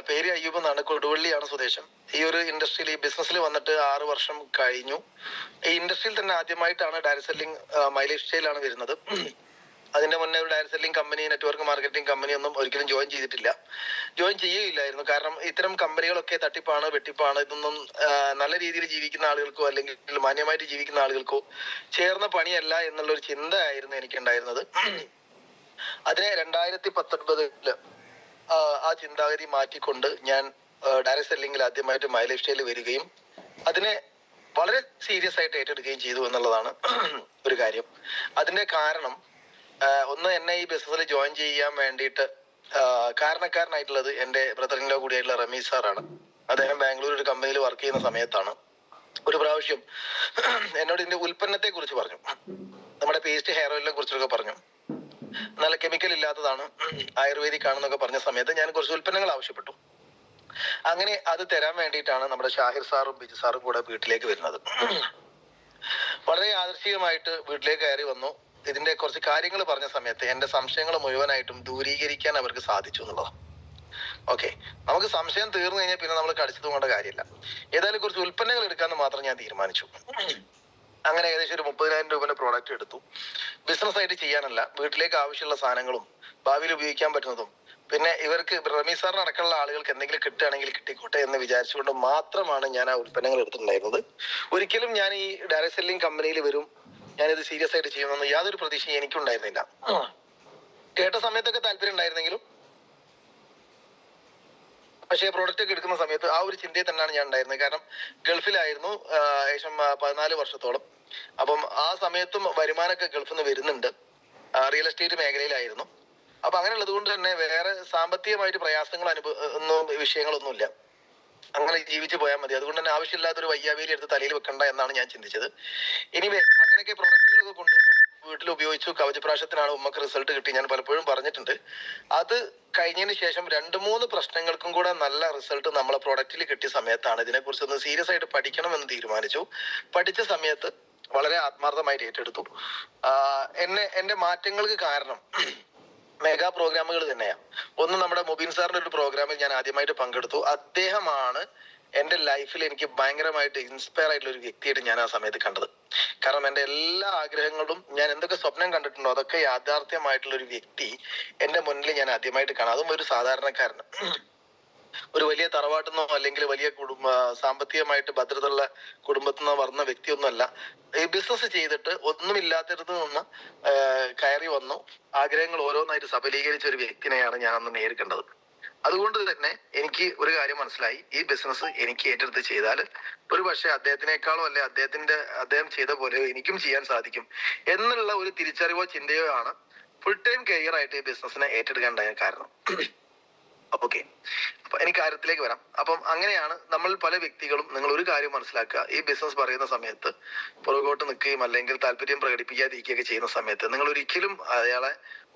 പേര് അയ്യൂബ് എന്നാണ്. കൊടുവള്ളിയാണ് സ്വദേശം. ഈ ഒരു ഇൻഡസ്ട്രിയിൽ, ഈ ബിസിനസ്സിൽ വന്നിട്ട് 6 വർഷം കഴിഞ്ഞു. ഈ ഇൻഡസ്ട്രിയിൽ തന്നെ ആദ്യമായിട്ടാണ് ഡയറക്ട് സെല്ലിംഗ് മൈലേജ് സ്റ്റൈലാണ് വരുന്നത്. അതിന്റെ മുന്നേ ഒരു direct selling company, network marketing company ഒന്നും ഒരിക്കലും ജോയിൻ ചെയ്തിട്ടില്ല, ജോയിൻ ചെയ്യുകയില്ലായിരുന്നു. കാരണം ഇത്തരം കമ്പനികളൊക്കെ തട്ടിപ്പാണ്, വെട്ടിപ്പാണ്. ഇതൊന്നും നല്ല രീതിയിൽ ജീവിക്കുന്ന ആളുകൾക്കോ അല്ലെങ്കിൽ മാന്യമായിട്ട് ജീവിക്കുന്ന ആളുകൾക്കോ ചേർന്ന പണിയല്ല എന്നുള്ളൊരു ചിന്ത ആയിരുന്നു എനിക്കുണ്ടായിരുന്നത്. അതിനെ 2019 ആ ചിന്താഗതി മാറ്റിക്കൊണ്ട് ഞാൻ ഡയറക്ട് സെല്ലിംഗിൽ ആദ്യമായിട്ട് മൈലേജ് സ്റ്റൈൽ വരികയും അതിനെ വളരെ സീരിയസ് ആയിട്ട് ഏറ്റെടുക്കുകയും ചെയ്തു എന്നുള്ളതാണ് ഒരു കാര്യം. അതിന്റെ കാരണം, ഒന്ന്, എന്നെ ഈ ബിസിനസ്സിൽ ജോയിൻ ചെയ്യാൻ വേണ്ടിയിട്ട് കാരണക്കാരനായിട്ടുള്ളത് എൻ്റെ ബ്രദറിൻലോ കൂടിയായിട്ടുള്ള റമീസ് സാറാണ്. അദ്ദേഹം ബാംഗ്ലൂർ ഒരു കമ്പനിയിൽ വർക്ക് ചെയ്യുന്ന സമയത്താണ് ഒരു പ്രാവശ്യം എന്നോട് ഇതിന്റെ ഉൽപ്പന്നത്തെ കുറിച്ച് പറഞ്ഞു. നമ്മുടെ പേസ്റ്റ് ഹെയർ ഓയിലിനെ കുറിച്ചൊക്കെ പറഞ്ഞു. നല്ല കെമിക്കൽ ഇല്ലാത്തതാണ്, ആയുർവേദിക് ആണെന്നൊക്കെ പറഞ്ഞ സമയത്ത് ഞാൻ കുറച്ച് ഉൽപ്പന്നങ്ങൾ ആവശ്യപ്പെട്ടു. അങ്ങനെ അത് തരാൻ വേണ്ടിയിട്ടാണ് നമ്മുടെ ഷാഹിർ സാറും ബിജു സാറും കൂടെ വീട്ടിലേക്ക് വരുന്നത്. വളരെ യാദൃശ്ചികമായിട്ട് വീട്ടിലേക്ക് കയറി വന്നു. ഇതിന്റെ കുറച്ച് കാര്യങ്ങൾ പറഞ്ഞ സമയത്ത് എന്റെ സംശയങ്ങൾ മുഴുവനായിട്ടും ദൂരീകരിക്കാൻ അവർക്ക് സാധിച്ചു എന്നുള്ളതാണ്. ഓക്കെ, നമുക്ക് സംശയം തീർന്നു കഴിഞ്ഞാൽ പിന്നെ നമ്മൾ കടിച്ചു തൂങ്ങേണ്ട കാര്യമില്ല. ഏതായാലും കുറച്ച് ഉൽപ്പന്നങ്ങൾ എടുക്കാമെന്ന് മാത്രം ഞാൻ തീരുമാനിച്ചു. അങ്ങനെ ഏകദേശം ഒരു 30,000 രൂപയുടെ പ്രോഡക്റ്റ് എടുത്തു. ബിസിനസ് ആയിട്ട് ചെയ്യാനല്ല, വീട്ടിലേക്ക് ആവശ്യമുള്ള സാധനങ്ങളും ഭാവിയിൽ ഉപയോഗിക്കാൻ പറ്റുന്നതും, പിന്നെ ഇവർക്ക് റമീസ് സാറിന് അടക്കമുള്ള ആളുകൾക്ക് എന്തെങ്കിലും കിട്ടുകയാണെങ്കിൽ കിട്ടിക്കോട്ടെ എന്ന് വിചാരിച്ചുകൊണ്ട് മാത്രമാണ് ഞാൻ ആ ഉൽപ്പന്നങ്ങൾ എടുത്തിട്ടുണ്ടായിരുന്നത്. ഒരിക്കലും ഞാൻ ഈ ഡയറക്ട് സെല്ലിംഗ് കമ്പനിയിൽ വരും, ഞാനിത് സീരിയസ് ആയിട്ട് ചെയ്യുമെന്ന് യാതൊരു പ്രതീക്ഷയും എനിക്കുണ്ടായിരുന്നില്ല. കേട്ട സമയത്തൊക്കെ താല്പര്യം ഉണ്ടായിരുന്നെങ്കിലും പക്ഷേ പ്രോഡക്റ്റ് ഒക്കെ എടുക്കുന്ന സമയത്ത് ആ ഒരു ചിന്തയിൽ തന്നെയാണ് ഞാൻ ഉണ്ടായിരുന്നത്. കാരണം ഗൾഫിലായിരുന്നു ഏകദേശം 14 വർഷത്തോളം. അപ്പം ആ സമയത്തും വരുമാനമൊക്കെ ഗൾഫിൽ നിന്ന് വരുന്നുണ്ട്. റിയൽ എസ്റ്റേറ്റ് മേഖലയിലായിരുന്നു. അപ്പൊ അങ്ങനെയുള്ളത് കൊണ്ട് തന്നെ വേറെ സാമ്പത്തികമായിട്ട് പ്രയാസങ്ങൾ വിഷയങ്ങളൊന്നുമില്ല. അങ്ങനെ ജീവിച്ചു പോയാൽ മതി. അതുകൊണ്ട് തന്നെ ആവശ്യമില്ലാത്തൊരു വയ്യാവേലി എടുത്ത് തലയിൽ വെക്കണ്ട എന്നാണ് ഞാൻ ചിന്തിച്ചത്. എനിവേ അങ്ങനെയൊക്കെ പ്രോഡക്റ്റുകളൊക്കെ കൊണ്ടുവന്നു വീട്ടിൽ ഉപയോഗിച്ചു. കവചപ്രാശത്തിനാണ് ഉമ്മക്ക് റിസൾട്ട് കിട്ടി, ഞാൻ പലപ്പോഴും പറഞ്ഞിട്ടുണ്ട്. അത് കഴിഞ്ഞതിന് ശേഷം 2-3 പ്രശ്നങ്ങൾക്കും കൂടെ നല്ല റിസൾട്ട് നമ്മളെ പ്രോഡക്റ്റിൽ കിട്ടിയ സമയത്താണ് ഇതിനെക്കുറിച്ച് ഒന്ന് സീരിയസ് ആയിട്ട് പഠിക്കണമെന്ന് തീരുമാനിച്ചു. പഠിച്ച സമയത്ത് വളരെ ആത്മാർത്ഥമായിട്ട് ഏറ്റെടുത്തു. എന്റെ മാറ്റങ്ങൾക്ക് കാരണം മെഗാ പ്രോഗ്രാമുകൾ തന്നെയാണ്. ഒന്ന്, നമ്മുടെ മുബീൻ സാറിന്റെ ഒരു പ്രോഗ്രാമിൽ ഞാൻ ആദ്യമായിട്ട് പങ്കെടുത്തു. അദ്ദേഹമാണ് എന്റെ ലൈഫിൽ എനിക്ക് ഭയങ്കരമായിട്ട് ഇൻസ്പയർ ആയിട്ടുള്ള ഒരു വ്യക്തിയായിട്ട് ഞാൻ ആ സമയത്ത് കണ്ടത്. കാരണം എന്റെ എല്ലാ ആഗ്രഹങ്ങളും, ഞാൻ എന്തൊക്കെ സ്വപ്നം കണ്ടിട്ടുണ്ടോ അതൊക്കെ യാഥാർത്ഥ്യമായിട്ടുള്ള ഒരു വ്യക്തി എന്റെ മുന്നിൽ ഞാൻ ആദ്യമായിട്ട് കാണാം. അതും ഒരു സാധാരണക്കാരന്, ഒരു വലിയ തറവാട്ടിൽ അല്ലെങ്കിൽ വലിയ സാമ്പത്തികമായിട്ട് ഭദ്രതയുള്ള കുടുംബത്തിൽ നിന്ന് വരുന്ന വ്യക്തിയൊന്നുമല്ല. ഈ ബിസിനസ് ചെയ്തിട്ട് ഒന്നുമില്ലാത്തിടത്ത് നിന്ന് കയറി വന്നു ആഗ്രഹങ്ങൾ ഓരോന്നായിട്ട് സഫലീകരിച്ച ഒരു വ്യക്തിനെയാണ് ഞാൻ അന്ന് നേരിടേണ്ടത്. അതുകൊണ്ട് തന്നെ എനിക്ക് ഒരു കാര്യം മനസ്സിലായി, ഈ ബിസിനസ് എനിക്ക് ഏറ്റെടുത്ത് ചെയ്താൽ ഒരു പക്ഷേ അദ്ദേഹത്തിനേക്കാളോ അല്ലെ അദ്ദേഹം ചെയ്ത പോലെ എനിക്കും ചെയ്യാൻ സാധിക്കും എന്നുള്ള ഒരു തിരിച്ചറിവോ ചിന്തയോ ആണ് ഫുൾ ടൈം കരിയർ ആയിട്ട് ഈ ബിസിനസ്സിനെ ഏറ്റെടുക്കേണ്ട കാരണം. ഓക്കെ, അപ്പൊ എനിക്ക് കാര്യത്തിലേക്ക് വരാം. അപ്പം അങ്ങനെയാണ് നമ്മൾ പല വ്യക്തികളും, നിങ്ങൾ ഒരു കാര്യം മനസ്സിലാക്കുക, ഈ ബിസിനസ് പറയുന്ന സമയത്ത് പുറകോട്ട് നിൽക്കുകയും അല്ലെങ്കിൽ താല്പര്യം പ്രകടിപ്പിക്കാതിരിക്കുകയൊക്കെ ചെയ്യുന്ന സമയത്ത് നിങ്ങൾ ഒരിക്കലും അയാളെ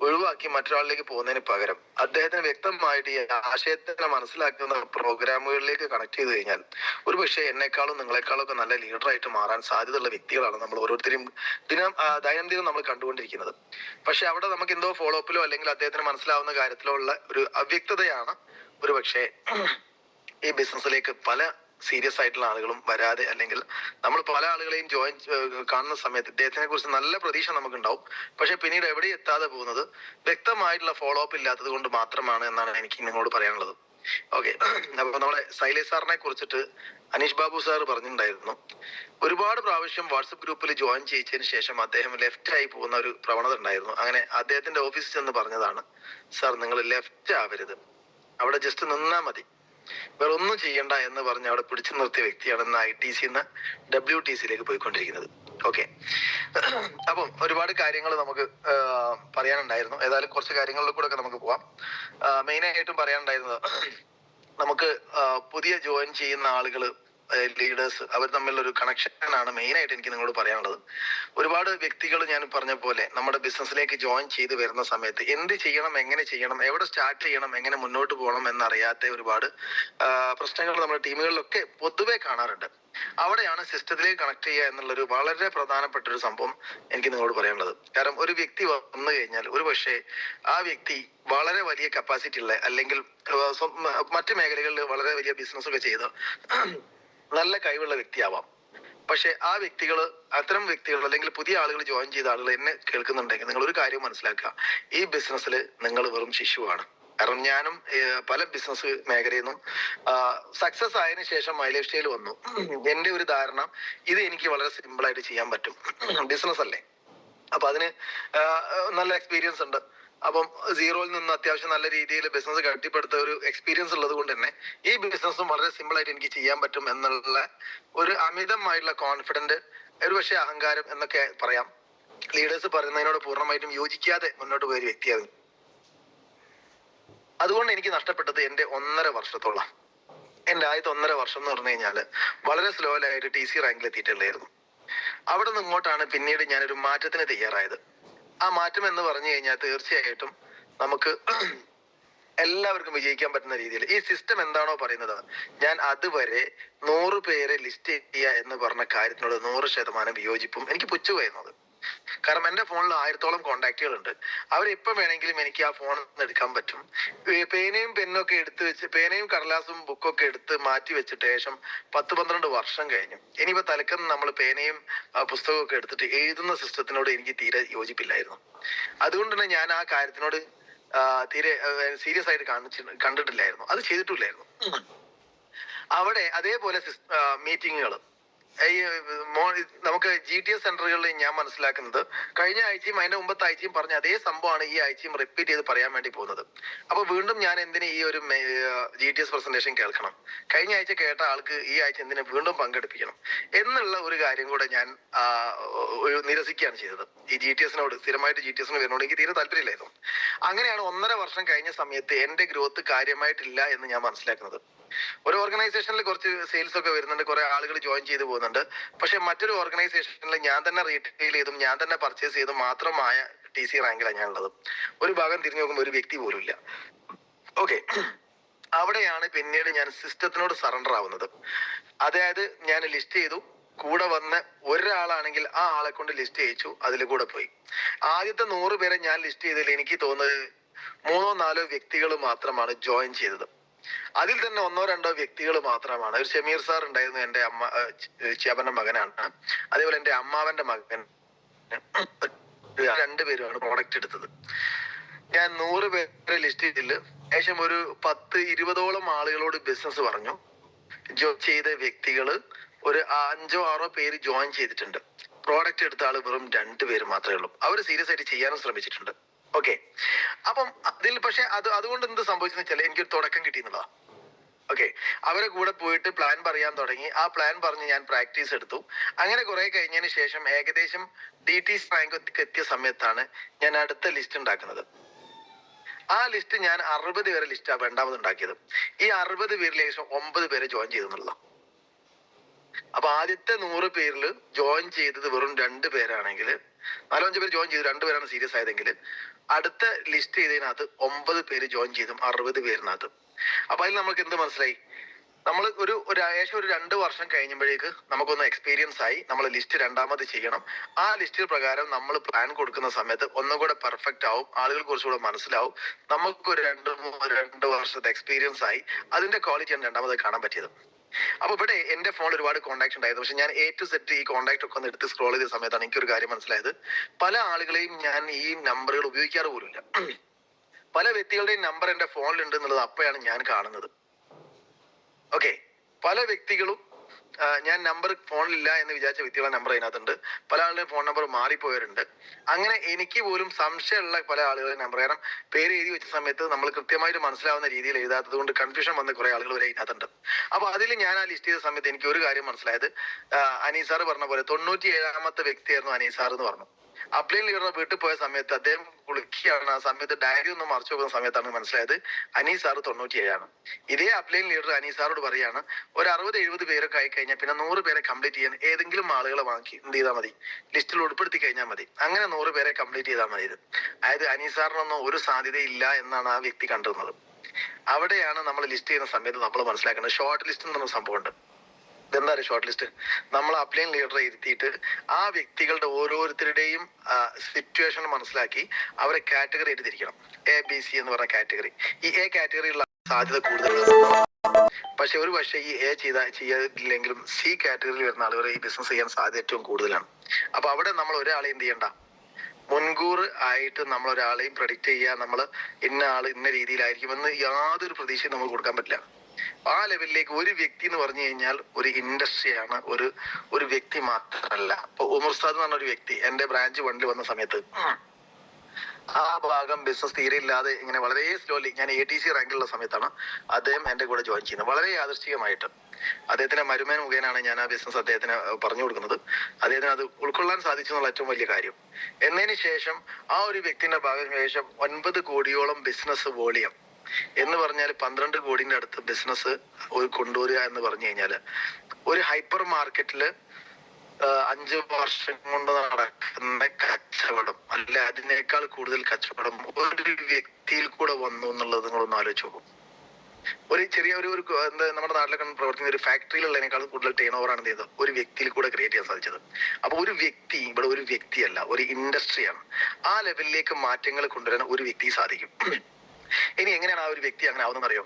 ഒഴിവാക്കി മറ്റൊരാളിലേക്ക് പോകുന്നതിന് പകരം അദ്ദേഹത്തിന് വ്യക്തമായിട്ട് ഈ ആശയത്തിനെ മനസ്സിലാക്കുന്ന പ്രോഗ്രാമുകളിലേക്ക് കണക്ട് ചെയ്ത് കഴിഞ്ഞാൽ ഒരു പക്ഷേ എന്നെക്കാളും നിങ്ങളെക്കാളും ഒക്കെ നല്ല ലീഡറായിട്ട് മാറാൻ സാധ്യതയുള്ള വ്യക്തികളാണ് നമ്മൾ ഓരോരുത്തരും ദൈനംദിനം നമ്മൾ കണ്ടുകൊണ്ടിരിക്കുന്നത്. പക്ഷെ അവിടെ നമുക്ക് എന്തോ ഫോളോ അപ്പിലോ അല്ലെങ്കിൽ അദ്ദേഹത്തിന് മനസ്സിലാവുന്ന കാര്യത്തിലോ ഉള്ള ഒരു അവ്യക്തതയാണ് ഒരു പക്ഷേ ഈ ബിസിനസ്സിലേക്ക് പല സീരിയസ് ആയിട്ടുള്ള ആളുകളും വരാതെ, അല്ലെങ്കിൽ നമ്മൾ പല ആളുകളെയും കാണുന്ന സമയത്ത് ഇദ്ദേഹത്തിനെ കുറിച്ച് നല്ല പ്രതീക്ഷ നമുക്കുണ്ടാവും, പക്ഷെ പിന്നീട് എവിടെ എത്താതെ പോകുന്നത് വ്യക്തമായിട്ടുള്ള ഫോളോ അപ്പ് ഇല്ലാത്തത് കൊണ്ട് മാത്രമാണ് എന്നാണ് എനിക്ക് നിങ്ങളോട് പറയാനുള്ളത്. ഓക്കെ, അപ്പൊ നമ്മുടെ സൈലേഷ് സാറിനെ കുറിച്ചിട്ട് അനീഷ് ബാബു സാർ പറഞ്ഞിട്ടുണ്ടായിരുന്നു, ഒരുപാട് പ്രാവശ്യം വാട്സപ്പ് ഗ്രൂപ്പിൽ ജോയിൻ ചെയ്യിച്ചതിന് ശേഷം അദ്ദേഹം ലെഫ്റ്റ് ആയി പോകുന്ന ഒരു പ്രവണത ഉണ്ടായിരുന്നു. അങ്ങനെ അദ്ദേഹത്തിന്റെ ഓഫീസിൽ ചെന്ന് പറഞ്ഞതാണ്, സാർ നിങ്ങൾ ലെഫ്റ്റ് ആവരുത്, അവിടെ ജസ്റ്റ് നിന്നാ മതി, വേറെ ഒന്നും ചെയ്യണ്ട എന്ന് പറഞ്ഞ് അവിടെ പിടിച്ചു നിർത്തിയ വ്യക്തിയാണ് ഇന്ന് ITC WTCയിലേക്ക് പോയിക്കൊണ്ടിരിക്കുന്നത്. ഓക്കെ, അപ്പം ഒരുപാട് കാര്യങ്ങൾ നമുക്ക് പറയാനുണ്ടായിരുന്നു. ഏതായാലും കുറച്ച് കാര്യങ്ങളിൽ കൂടെ ഒക്കെ നമുക്ക് പോവാം. മെയിനായിട്ടും പറയാനുണ്ടായിരുന്നത്, നമുക്ക് പുതിയ ജോയിൻ ചെയ്യുന്ന ആളുകൾ, ലീഡേഴ്സ്, അവർ തമ്മിലുള്ള ഒരു കണക്ഷനാണ് മെയിനായിട്ട് എനിക്ക് നിങ്ങളോട് പറയാനുള്ളത്. ഒരുപാട് വ്യക്തികൾ ഞാൻ പറഞ്ഞ പോലെ നമ്മുടെ ബിസിനസ്സിലേക്ക് ജോയിൻ ചെയ്ത് വരുന്ന സമയത്ത് എന്ത് ചെയ്യണം, എങ്ങനെ ചെയ്യണം, എവിടെ സ്റ്റാർട്ട് ചെയ്യണം, എങ്ങനെ മുന്നോട്ട് പോകണം എന്നറിയാത്ത ഒരുപാട് പ്രശ്നങ്ങൾ നമ്മുടെ ടീമുകളിലൊക്കെ പൊതുവെ കാണാറുണ്ട്. അവിടെയാണ് സിസ്റ്റത്തിലേക്ക് കണക്ട് ചെയ്യുക എന്നുള്ളൊരു വളരെ പ്രധാനപ്പെട്ട ഒരു സംഭവം എനിക്ക് നിങ്ങളോട് പറയാനുള്ളത്. കാരണം ഒരു വ്യക്തി വന്നു കഴിഞ്ഞാൽ ഒരു പക്ഷേ ആ വ്യക്തി വളരെ വലിയ കപ്പാസിറ്റി ഉള്ള, അല്ലെങ്കിൽ മറ്റു മേഖലകളിൽ വളരെ വലിയ ബിസിനസ് ഒക്കെ ചെയ്ത് നല്ല കഴിവുള്ള വ്യക്തിയാവാം. പക്ഷെ ആ അത്തരം വ്യക്തികൾ അല്ലെങ്കിൽ പുതിയ ആളുകൾ ജോയിൻ ചെയ്ത ആളുകൾ എന്നെ കേൾക്കുന്നുണ്ടെങ്കിൽ നിങ്ങൾ ഒരു കാര്യം മനസ്സിലാക്കുക, ഈ ബിസിനസ്സിൽ നിങ്ങൾ വെറും ശിശുവാണ്. കാരണം ഞാനും പല ബിസിനസ് മേഖലയിൽ നിന്നും സക്സസ് ആയതിനു ശേഷം മൈ ലൈഫ് സ്റ്റൈൽ വന്നു. എന്റെ ഒരു ധാരണ, ഇത് എനിക്ക് വളരെ സിമ്പിൾ ആയിട്ട് ചെയ്യാൻ പറ്റും, ബിസിനസ് അല്ലേ. അപ്പൊ അതിന് നല്ല എക്സ്പീരിയൻസ് ഉണ്ട്. അപ്പം സീറോയിൽ നിന്ന് അത്യാവശ്യം നല്ല രീതിയിൽ ബിസിനസ് കട്ടിപ്പടുത്ത ഒരു എക്സ്പീരിയൻസ് ഉള്ളത് കൊണ്ട് തന്നെ ഈ ബിസിനസ്സും വളരെ സിമ്പിൾ ആയിട്ട് എനിക്ക് ചെയ്യാൻ പറ്റും എന്നുള്ള ഒരു അമിതമായിട്ടുള്ള കോൺഫിഡന്റ്, ഒരു പക്ഷേ അഹങ്കാരം എന്നൊക്കെ പറയാം, ലീഡേഴ്സ് പറയുന്നതിനോട് പൂർണ്ണമായിട്ടും യോജിക്കാതെ മുന്നോട്ട് പോയ ഒരു വ്യക്തിയായിരുന്നു. അതുകൊണ്ട് എനിക്ക് നഷ്ടപ്പെട്ടത് എന്റെ 1.5 വർഷത്തോളം. എന്റെ ആദ്യത്തെ 1.5 വർഷം എന്ന് പറഞ്ഞു കഴിഞ്ഞാൽ വളരെ സ്ലോയിലായിട്ട് TC റാങ്കിൽ എത്തിയിട്ടുള്ളായിരുന്നു. അവിടെ നിന്ന് ഇങ്ങോട്ടാണ് പിന്നീട് ഞാനൊരു മാറ്റത്തിന് തയ്യാറായത്. ആ മാറ്റം എന്ന് പറഞ്ഞു കഴിഞ്ഞാൽ തീർച്ചയായിട്ടും നമുക്ക് എല്ലാവർക്കും വിജയിക്കാൻ പറ്റുന്ന രീതിയിൽ ഈ സിസ്റ്റം എന്താണോ പറയുന്നത്, ഞാൻ അതുവരെ 100 പേരെ ലിസ്റ്റ് ചെയ്യുക എന്ന് പറഞ്ഞ കാര്യത്തിനോട് 100% വിയോജിപ്പും എനിക്ക് പുച്ഛമായിരുന്നത്. കാരണം എന്റെ ഫോണിൽ 1000-ഓളം കോണ്ടാക്റ്റുകളുണ്ട്. അവരെപ്പം വേണമെങ്കിലും എനിക്ക് ആ ഫോൺ എടുക്കാൻ പറ്റും. പേനയും പെന്നും ഒക്കെ എടുത്ത് വെച്ച്, പേനയും കടലാസും ബുക്കൊക്കെ എടുത്ത് മാറ്റി വെച്ചിട്ട് ശേഷം 10-12 വർഷം കഴിഞ്ഞു. ഇനിയിപ്പോ തലക്കം നമ്മൾ പേനയും പുസ്തകമൊക്കെ എടുത്തിട്ട് എഴുതുന്ന സിസ്റ്റത്തിനോട് എനിക്ക് തീരെ യോജിപ്പില്ലായിരുന്നു. അതുകൊണ്ട് തന്നെ ഞാൻ ആ കാര്യത്തിനോട് തീരെ സീരിയസ് ആയിട്ട് കണ്ടിട്ടില്ലായിരുന്നു, അത് ചെയ്തിട്ടില്ലായിരുന്നു. അവിടെ അതേപോലെ മീറ്റിങ്ങുകൾ, ഈ നമുക്ക് GTS സെന്ററുകളിൽ ഞാൻ മനസ്സിലാക്കുന്നത്, കഴിഞ്ഞ ആഴ്ചയും അതിന്റെ മുമ്പത്തെ ആഴ്ചയും പറഞ്ഞ അതേ സംഭവമാണ് ഈ ആഴ്ചയും റിപ്പീറ്റ് ചെയ്ത് പറയാൻ വേണ്ടി പോകുന്നത്. അപ്പൊ വീണ്ടും ഞാൻ എന്തിന് ഈ ഒരു GTS പ്രസന്റേഷൻ കേൾക്കണം? കഴിഞ്ഞ ആഴ്ച കേട്ട ആൾക്ക് ഈ ആഴ്ച എന്തിനെ വീണ്ടും പങ്കെടുപ്പിക്കണം എന്നുള്ള ഒരു കാര്യം കൂടെ ഞാൻ നിരസിക്കുകയാണ് ചെയ്തത്. ഈ GTSനോട്, സ്ഥിരമായിട്ട് GTSന് വരുന്നോട് എനിക്ക് തീരെ താല്പര്യമില്ലായിരുന്നു. അങ്ങനെയാണ് 1.5 വർഷം കഴിഞ്ഞ സമയത്ത് എന്റെ ഗ്രോത്ത് കാര്യമായിട്ടില്ല എന്ന് ഞാൻ മനസ്സിലാക്കുന്നത്. ഒരു ഓർഗനൈസേഷനിൽ കുറച്ച് സെയിൽസ് ഒക്കെ വരുന്നുണ്ട്, കുറെ ആളുകൾ ജോയിൻ ചെയ്ത് പോകുന്നുണ്ട്. പക്ഷെ മറ്റൊരു ഓർഗനൈസേഷനിൽ ഞാൻ തന്നെ റീറ്റെയിൽ ചെയ്തും ഞാൻ തന്നെ പർച്ചേസ് ചെയ്തും മാത്രമായ TC റാങ്കിലാണ് ഞാൻ ഉള്ളത്. ഒരു ഭാഗം തിരിഞ്ഞു നോക്കുമ്പോൾ ഒരു വ്യക്തി പോലും ഇല്ല. ഓക്കെ, അവിടെയാണ് പിന്നീട് ഞാൻ സിസ്റ്റത്തിനോട് സറണ്ടർ ആവുന്നത്. അതായത് ഞാൻ ലിസ്റ്റ് ചെയ്തു, കൂടെ വന്ന ഒരാളാണെങ്കിൽ ആ ആളെ കൊണ്ട് ലിസ്റ്റ് ചെയ്യിച്ചു, അതിൽ കൂടെ പോയി. ആദ്യത്തെ 100 പേരെ ഞാൻ ലിസ്റ്റ് ചെയ്തതിൽ എനിക്ക് തോന്നുന്നത് 3-4 വ്യക്തികൾ മാത്രമാണ് ജോയിൻ ചെയ്തത്. അതിൽ തന്നെ 1-2 വ്യക്തികൾ മാത്രമാണ്. ഒരു ഷമീർ സാർ ഉണ്ടായിരുന്നു, എന്റെ ചേപ്പന്റെ മകനാണ്. അതേപോലെ എന്റെ അമ്മാവന്റെ മകൻ, 2 പേരുമാണ് പ്രോഡക്റ്റ് എടുത്തത്. ഞാൻ 100 പേരെ ലിസ്റ്റ് ചെയ്തില്ല. ശേഷം ഒരു 10-20ഓളം ആളുകളോട് ബിസിനസ് പറഞ്ഞു. ചെയ്ത വ്യക്തികള് ഒരു 5-6 പേര് ജോയിൻ ചെയ്തിട്ടുണ്ട്. പ്രോഡക്റ്റ് എടുത്ത ആള് വെറും 2 പേര് മാത്രമേ ഉള്ളൂ. അവർ സീരിയസ് ആയിട്ട് ചെയ്യാനും ശ്രമിച്ചിട്ടുണ്ട്. ഓക്കെ, അപ്പം അതിൽ പക്ഷെ അതുകൊണ്ട് എന്ത് സംഭവിച്ചെന്ന് വെച്ചാൽ എനിക്കൊരു തുടക്കം കിട്ടിയെന്നുള്ളതാ. ഓക്കെ, അവരെ കൂടെ പോയിട്ട് പ്ലാൻ പറയാൻ തുടങ്ങി. ആ പ്ലാൻ പറഞ്ഞ് ഞാൻ പ്രാക്ടീസ് എടുത്തു. അങ്ങനെ കുറെ കഴിഞ്ഞതിന് ശേഷം ഏകദേശം DTC റാങ്ക് എത്തിയ സമയത്താണ് ഞാൻ അടുത്ത ലിസ്റ്റ് ഉണ്ടാക്കുന്നത്. ആ ലിസ്റ്റ് ഞാൻ 60 പേരെ ലിസ്റ്റാണ് രണ്ടാമത് ഉണ്ടാക്കിയത്. ഈ 60 പേരിൽ ഏകദേശം 9 പേരെ ജോയിൻ ചെയ്തെന്നുള്ള. അപ്പൊ ആദ്യത്തെ 100 പേരിൽ ജോയിൻ ചെയ്തത് വെറും 2 പേരാണെങ്കിൽ, 4-5 പേര് ജോയിൻ ചെയ്തു, 2 പേരാണ് സീരിയസ് ആയതെങ്കിൽ, അടുത്ത ലിസ്റ്റ് ചെയ്തതിനകത്ത് 9 പേര് ജോയിൻ ചെയ്തും 60 പേരിനകത്ത്. അപ്പൊ അതിൽ നമുക്ക് എന്ത് മനസ്സിലായി? നമ്മൾ ഏകദേശം ഒരു 2 വർഷം കഴിയുമ്പോഴേക്ക് നമുക്കൊന്ന് എക്സ്പീരിയൻസ് ആയി. നമ്മൾ ലിസ്റ്റ് രണ്ടാമത് ചെയ്യണം. ആ ലിസ്റ്റ് പ്രകാരം നമ്മൾ പ്ലാൻ കൊടുക്കുന്ന സമയത്ത് ഒന്നും കൂടെ പെർഫെക്റ്റ് ആവും, ആളുകൾ കുറച്ചുകൂടെ മനസ്സിലാവും. നമുക്കൊരു 2 വർഷത്തെ എക്സ്പീരിയൻസ് ആയി. അതിന്റെ ക്വാളിറ്റിയാണ് രണ്ടാമത് കാണാൻ പറ്റിയത്. അപ്പൊ ഇവിടെ എന്റെ ഫോണിൽ ഒരുപാട് കോൺടാക്ട് ഉണ്ടായിരുന്നു. പക്ഷെ ഞാൻ A to Z ഈ കോൺടാക്ട് ഒക്കെ ഒന്ന് എടുത്ത് സ്ക്രോൾ ചെയ്ത സമയത്താണ് എനിക്കൊരു കാര്യം മനസ്സിലായത്. പല ആളുകളെയും ഞാൻ ഈ നമ്പറുകൾ ഉപയോഗിക്കാറ് പോലുമില്ല. പല വ്യക്തികളുടെയും നമ്പർ എന്റെ ഫോണിലുണ്ട് എന്നുള്ളത് അപ്പോഴാണ് ഞാൻ കാണുന്നത്. ഓക്കെ, പല വ്യക്തികളും ഞാൻ നമ്പർ ഫോണിലില്ല എന്ന് വിചാരിച്ച വ്യക്തികളുടെ നമ്പർ അതിനകത്തുണ്ട്. പല ആളുടെയും ഫോൺ നമ്പർ മാറിപ്പോയവരുണ്ട്. അങ്ങനെ എനിക്ക് പോലും സംശയമുള്ള പല ആളുകളുടെ നമ്പർ, കാരണം പേര് എഴുതി വെച്ച സമയത്ത് നമ്മൾ കൃത്യമായിട്ട് മനസ്സിലാവുന്ന രീതിയിൽ എഴുതാത്തത് കൊണ്ട് കൺഫ്യൂഷൻ വന്ന കുറെ ആളുകൾ വരെ ഇതിനകത്തുണ്ട്. അപ്പൊ അതിൽ ഞാൻ ആ ലിസ്റ്റ് ചെയ്ത സമയത്ത് എനിക്ക് ഒരു കാര്യം മനസ്സിലായത്, അനീസാർ പറഞ്ഞ പോലെ 97ാമത്തെ വ്യക്തിയായിരുന്നു അനീസാർ എന്ന് പറഞ്ഞു. അപ്ലൈൻ ലീഡറുടെ വീട്ടിൽ പോയ സമയത്ത് അദ്ദേഹം കുളിക്കുകയാണ്. ആ സമയത്ത് ഡയറി ഒന്ന് മറച്ചു പോകുന്ന സമയത്താണ് മനസ്സിലായത് അനീസാർ 97ആണ്. ഇതേ അപ്ലൈൻ ലീഡർ അനീസാറോട് പറയാണ്, ഒരു 60-70 പേരൊക്കെ ആയി കഴിഞ്ഞാൽ പിന്നെ 100 പേരെ കംപ്ലീറ്റ് ചെയ്യാൻ ഏതെങ്കിലും ആളുകളെ വാങ്ങി എന്ത് ചെയ്താൽ മതി, ലിസ്റ്റിൽ ഉൾപ്പെടുത്തി കഴിഞ്ഞാൽ മതി. അങ്ങനെ 100 പേരെ കംപ്ലീറ്റ് ചെയ്താൽ മതി. അതായത് അനീസാറിനൊന്നും ഒരു സാധ്യതയില്ല എന്നാണ് ആ വ്യക്തി കണ്ടിരുന്നത്. അവിടെയാണ് നമ്മൾ ലിസ്റ്റ് ചെയ്യുന്ന സമയത്ത് നമ്മൾ മനസ്സിലാക്കേണ്ടത് ഷോർട്ട് ലിസ്റ്റ് എന്ന് പറഞ്ഞ സംഭവമുണ്ട്. എന്താ പറയുക ഷോർട്ട് ലിസ്റ്റ്. നമ്മൾ അപ്ലൈൻ ലീഡറെ ഇരുത്തിയിട്ട് ആ വ്യക്തികളുടെ ഓരോരുത്തരുടെയും സിറ്റുവേഷൻ മനസ്സിലാക്കി അവരെ കാറ്റഗറി ആയിട്ട് തിരിക്കണം. ABC എന്ന് പറഞ്ഞ കാറ്റഗറി. ഈ A കാറ്റഗറിയുള്ള സാധ്യത കൂടുതലാണ്. പക്ഷെ ഈ A ചെയ്തില്ലെങ്കിലും C കാറ്റഗറിയിൽ വരുന്ന ആളുകൾ ഈ ബിസിനസ് ചെയ്യാൻ സാധ്യത ഏറ്റവും കൂടുതലാണ്. അപ്പൊ അവിടെ നമ്മൾ ഒരാളെ എന്ത് ചെയ്യണ്ട, മുൻകൂർ ആയിട്ട് നമ്മൾ ഒരാളെയും പ്രഡിക്റ്റ് ചെയ്യുക, നമ്മൾ ഇന്ന ആള് ഇന്ന രീതിയിലായിരിക്കുമെന്ന് യാതൊരു പ്രതീക്ഷയും നമുക്ക് കൊടുക്കാൻ പറ്റില്ല. ആ ലെവലിലേക്ക് ഒരു വ്യക്തി എന്ന് പറഞ്ഞു കഴിഞ്ഞാൽ ഒരു ഇൻഡസ്ട്രിയാണ്, ഒരു വ്യക്തി മാത്രമല്ല. ഇപ്പൊ ഉമർ ഉസ്താദ് എന്ന് പറഞ്ഞ ഒരു വ്യക്തി എന്റെ ബ്രാഞ്ച് 1 വന്ന സമയത്ത് ആ ഭാഗം ബിസിനസ് തീരെ ഇല്ലാതെ ഇങ്ങനെ വളരെ സ്ലോലി, ഞാൻ ATC റാങ്കിലുള്ള സമയത്താണ് അദ്ദേഹം എന്റെ കൂടെ ജോയിൻ ചെയ്യുന്നത്. വളരെ യാദൃശ്ചികമായിട്ട് അദ്ദേഹത്തിന്റെ മരുമേൻ മുഖേനാണ് ഞാൻ ആ ബിസിനസ് അദ്ദേഹത്തിന് പറഞ്ഞു കൊടുക്കുന്നത്. അദ്ദേഹത്തിന് അത് ഉൾക്കൊള്ളാൻ സാധിച്ചു എന്നുള്ള ഏറ്റവും വലിയ കാര്യം. എന്നതിന് ശേഷം ആ ഒരു വ്യക്തിന്റെ ഭാഗം ശേഷം 9 കോടിയോളം ബിസിനസ് വോളിയം എന്ന് പറഞ്ഞാൽ 12 കോടിന്റെ അടുത്ത് ബിസിനസ് കൊണ്ടുവരിക എന്ന് പറഞ്ഞു കഴിഞ്ഞാല് ഒരു ഹൈപ്പർ മാർക്കറ്റില് 5 വർഷം കൊണ്ട് നടക്കുന്ന കച്ചവടം അല്ല അതിനേക്കാൾ കൂടുതൽ കച്ചവടം ഒരു വ്യക്തിയിൽ കൂടെ വന്നു എന്നുള്ളത് നിങ്ങളൊന്ന് ആലോചിച്ച് നോക്കും. ഒരു ചെറിയ എന്താ നമ്മുടെ നാട്ടിലൊക്കെ പ്രവർത്തിക്കുന്ന ഒരു ഫാക്ടറിയിലുള്ളതിനേക്കാളും കൂടുതൽ ടേൺ ഓവർ ആണ് ചെയ്തത് ഒരു വ്യക്തിയിൽ കൂടെ ക്രിയേറ്റ് ചെയ്യാൻ സാധിച്ചത്. അപ്പൊ ഒരു വ്യക്തി ഇവിടെ ഒരു വ്യക്തിയല്ല, ഒരു ഇൻഡസ്ട്രിയാണ്. ആ ലെവലിലേക്ക് മാറ്റങ്ങൾ കൊണ്ടുവരാൻ ഒരു വ്യക്തി സാധിക്കും. ഇനി എങ്ങനെയാണ് ആ ഒരു വ്യക്തി അങ്ങനെ ആവുന്നത് അറിയോ?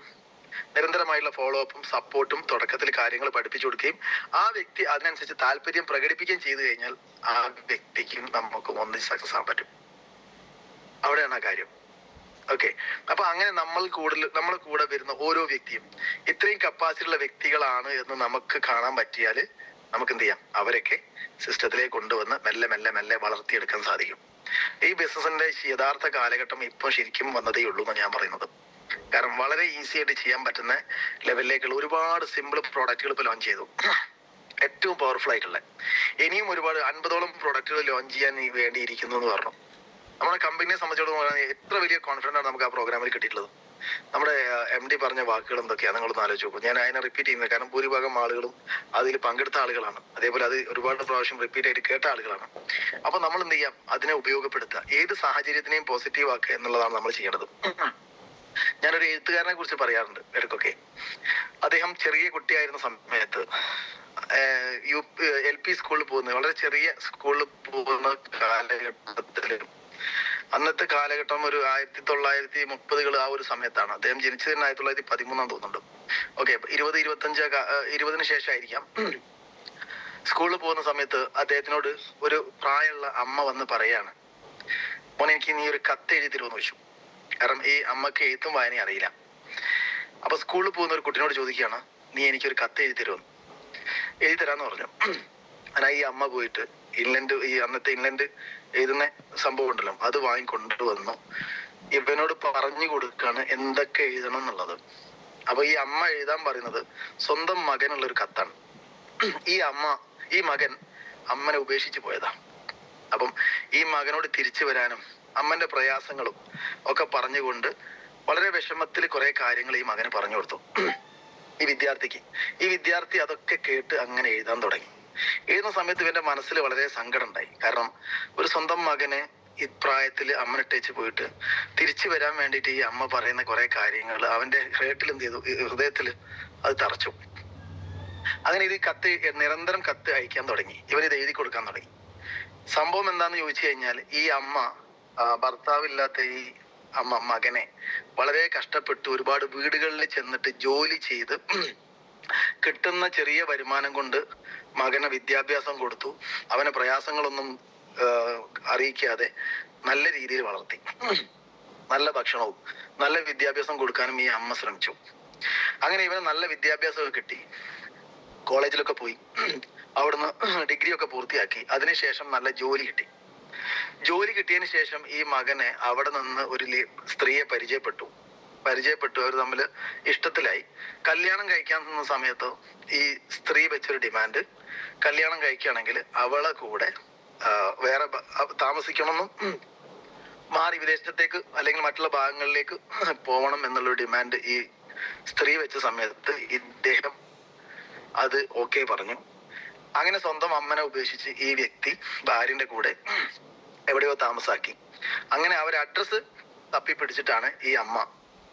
നിരന്തരമായിട്ടുള്ള ഫോളോ അപ്പും സപ്പോർട്ടും തുടക്കത്തിൽ കാര്യങ്ങൾ പഠിപ്പിച്ചു കൊടുക്കുകയും ആ വ്യക്തി അതിനനുസരിച്ച് താല്പര്യം പ്രകടിപ്പിക്കുകയും ചെയ്തു കഴിഞ്ഞാൽ ആ വ്യക്തിക്കും നമുക്കും ഒന്നിച്ച് സക്സസ് ആവാൻ പറ്റും. അവിടെയാണ് ആ കാര്യം. ഓക്കെ. അപ്പൊ അങ്ങനെ നമ്മളെ കൂടെ വരുന്ന ഓരോ വ്യക്തിയും ഇത്രയും കപ്പാസിറ്റി ഉള്ള വ്യക്തികളാണ് എന്ന് നമുക്ക് കാണാൻ പറ്റിയാല് നമുക്ക് എന്ത് ചെയ്യാം, അവരൊക്കെ സിസ്റ്റത്തിലേക്ക് കൊണ്ടുവന്ന് മെല്ലെ മെല്ലെ മെല്ലെ വളർത്തിയെടുക്കാൻ സാധിക്കും. ഈ ബിസിനസിന്റെ യഥാർത്ഥ കാലഘട്ടം ഇപ്പൊ ശരിക്കും വന്നതേ ഉള്ളൂ എന്ന് ഞാൻ പറയുന്നത്. കാരണം വളരെ ഈസി ആയിട്ട് ചെയ്യാൻ പറ്റുന്ന ലെവലിലേക്കുള്ള ഒരുപാട് സിമ്പിൾ പ്രോഡക്റ്റുകൾ ഇപ്പൊ ലോഞ്ച് ചെയ്തു. ഏറ്റവും പവർഫുൾ ആയിട്ടുള്ള ഇനിയും ഒരുപാട് 50ഓളം പ്രോഡക്റ്റുകൾ ലോഞ്ച് ചെയ്യാൻ വേണ്ടിയിരിക്കുന്നു എന്ന് പറഞ്ഞു. നമ്മുടെ കമ്പനിയെ സംബന്ധിച്ചിടത്തോളം എത്ര വലിയ കോൺഫിഡൻസ് ആണ് നമുക്ക് ആ പ്രോഗ്രാമിൽ കിട്ടിയിട്ടുള്ളത്. നമ്മുടെ MD പറഞ്ഞ വാക്കുകൾ എന്തൊക്കെയാണ് നിങ്ങളൊന്ന് ആലോചിച്ച് നോക്കും. ഞാൻ അതിനെ റിപ്പീറ്റ് ചെയ്യുന്നത് കാരണം ഭൂരിഭാഗം ആളുകളും അതിൽ പങ്കെടുത്ത ആളുകളാണ്, അതേപോലെ അത് ഒരുപാട് പ്രാവശ്യം റിപ്പീറ്റ് ആയിട്ട് കേട്ട ആളുകളാണ്. അപ്പൊ നമ്മൾ എന്ത് ചെയ്യാം, അതിനെ ഉപയോഗപ്പെടുത്തുക, ഏത് സാഹചര്യത്തിനെയും പോസിറ്റീവ് ആക്കുക എന്നുള്ളതാണ് നമ്മൾ ചെയ്യേണ്ടത്. ഞാനൊരു എഴുത്തുകാരനെ കുറിച്ച് പറയാറുണ്ട് ഇടയ്ക്കൊക്കെ. അദ്ദേഹം ചെറിയ കുട്ടിയായിരുന്ന സമയത്ത് LP സ്കൂളിൽ പോകുന്ന, വളരെ ചെറിയ സ്കൂളിൽ പോകുന്ന കാലഘട്ടത്തില്, അന്നത്തെ കാലഘട്ടം ഒരു 1930 ആ ഒരു സമയത്താണ്. അദ്ദേഹം ജനിച്ചത് 1913 തോന്നുന്നുണ്ട്. ഓക്കെ. 20-25 ശേഷമായിരിക്കാം. സ്കൂളിൽ പോകുന്ന സമയത്ത് അദ്ദേഹത്തിനോട് ഒരു പ്രായമുള്ള അമ്മ വന്ന് പറയാണ്, മോനെ എനിക്ക് നീ ഒരു കത്ത് എഴുതി തരുമെന്ന് ചോദിച്ചു. കാരണം ഈ അമ്മക്ക് എഴുത്തും വായനയും അറിയില്ല. അപ്പൊ സ്കൂളിൽ പോകുന്ന ഒരു കുട്ടീനോട് ചോദിക്കുകയാണ്, നീ എനിക്കൊരു കത്ത് എഴുതി തരുമെന്ന്. എഴുതി തരാന്ന് പറഞ്ഞു. അങ്ങനെ ഈ അമ്മ പോയിട്ട് അന്നത്തെ ഇൻലൻഡ് എഴുതുന്ന സംഭവം ഉണ്ടല്ലോ, അത് വാങ്ങിക്കൊണ്ടുവന്നു ഇവനോട് പറഞ്ഞു കൊടുക്കാണ് എന്തൊക്കെ എഴുതണം എന്നുള്ളത്. അപ്പൊ ഈ അമ്മ എഴുതാൻ പറയുന്നത് സ്വന്തം മകനുള്ള ഒരു കത്താണ്. ഈ മകൻ അമ്മനെ ഉപേക്ഷിച്ച് പോയതാ. അപ്പം ഈ മകനോട് തിരിച്ചു വരാനും അമ്മന്റെ പ്രയാസങ്ങളും ഒക്കെ പറഞ്ഞുകൊണ്ട് വളരെ വിഷമത്തിൽ കുറെ കാര്യങ്ങൾ ഈ മകന് പറഞ്ഞു കൊടുത്തു. ഈ വിദ്യാർത്ഥി അതൊക്കെ കേട്ട് അങ്ങനെ എഴുതാൻ തുടങ്ങി. എഴുതുന്ന സമയത്ത് ഇവന്റെ മനസ്സിൽ വളരെ സങ്കടം ഉണ്ടായി. കാരണം ഒരു സ്വന്തം മകനെ ഇപ്രായത്തില് അമ്മനിട്ടേച്ച് പോയിട്ട് തിരിച്ചു വരാൻ വേണ്ടിയിട്ട് ഈ അമ്മ പറയുന്ന കുറെ കാര്യങ്ങൾ അവന്റെ ഹൃദയത്തില് അത് തറച്ചു. അങ്ങനെ ഇത് നിരന്തരം കത്ത് അയക്കാൻ തുടങ്ങി. ഇവരിത് എഴുതി കൊടുക്കാൻ തുടങ്ങി. സംഭവം എന്താന്ന് ചോദിച്ചു കഴിഞ്ഞാൽ, ഈ അമ്മ ഭർത്താവില്ലാത്ത ഈ അമ്മ മകനെ വളരെ കഷ്ടപ്പെട്ട് ഒരുപാട് വീടുകളിൽ ചെന്നിട്ട് ജോലി ചെയ്ത് കിട്ടുന്ന ചെറിയ വരുമാനം കൊണ്ട് മകന് വിദ്യാഭ്യാസം കൊടുത്തു. അവന് പ്രയാസങ്ങളൊന്നും അറിയിക്കാതെ നല്ല രീതിയിൽ വളർത്തി. നല്ല ഭക്ഷണവും നല്ല വിദ്യാഭ്യാസം കൊടുക്കാനും ഈ അമ്മ ശ്രമിച്ചു. അങ്ങനെ ഇവന് നല്ല വിദ്യാഭ്യാസമൊക്കെ കിട്ടി. കോളേജിലൊക്കെ പോയി അവിടുന്ന് ഡിഗ്രി ഒക്കെ പൂർത്തിയാക്കി. അതിനുശേഷം നല്ല ജോലി കിട്ടി. ജോലി കിട്ടിയതിന് ശേഷം ഈ മകനെ അവിടെ നിന്ന് ഒരു സ്ത്രീയെ പരിചയപ്പെട്ടു. അവർ തമ്മിൽ ഇഷ്ടത്തിലായി. കല്യാണം കഴിക്കാൻ നിന്ന സമയത്ത് ഈ സ്ത്രീ വെച്ചൊരു ഡിമാൻഡ്, കല്യാണം കഴിക്കുകയാണെങ്കിൽ അവളെ കൂടെ വേറെ താമസിക്കണമെന്നും മാറി വിദേശത്തേക്ക് അല്ലെങ്കിൽ മറ്റുള്ള ഭാഗങ്ങളിലേക്ക് പോകണം എന്നുള്ളൊരു ഡിമാൻഡ് ഈ സ്ത്രീ വെച്ച സമയത്ത് ഇദ്ദേഹം അത് ഓക്കെ പറഞ്ഞു. അങ്ങനെ സ്വന്തം അമ്മനെ ഉപേക്ഷിച്ച് ഈ വ്യക്തി ഭാര്യന്റെ കൂടെ എവിടെയോ താമസാക്കി. അങ്ങനെ അവർ അഡ്രസ്സ് തപ്പിപ്പിടിച്ചിട്ടാണ് ഈ അമ്മ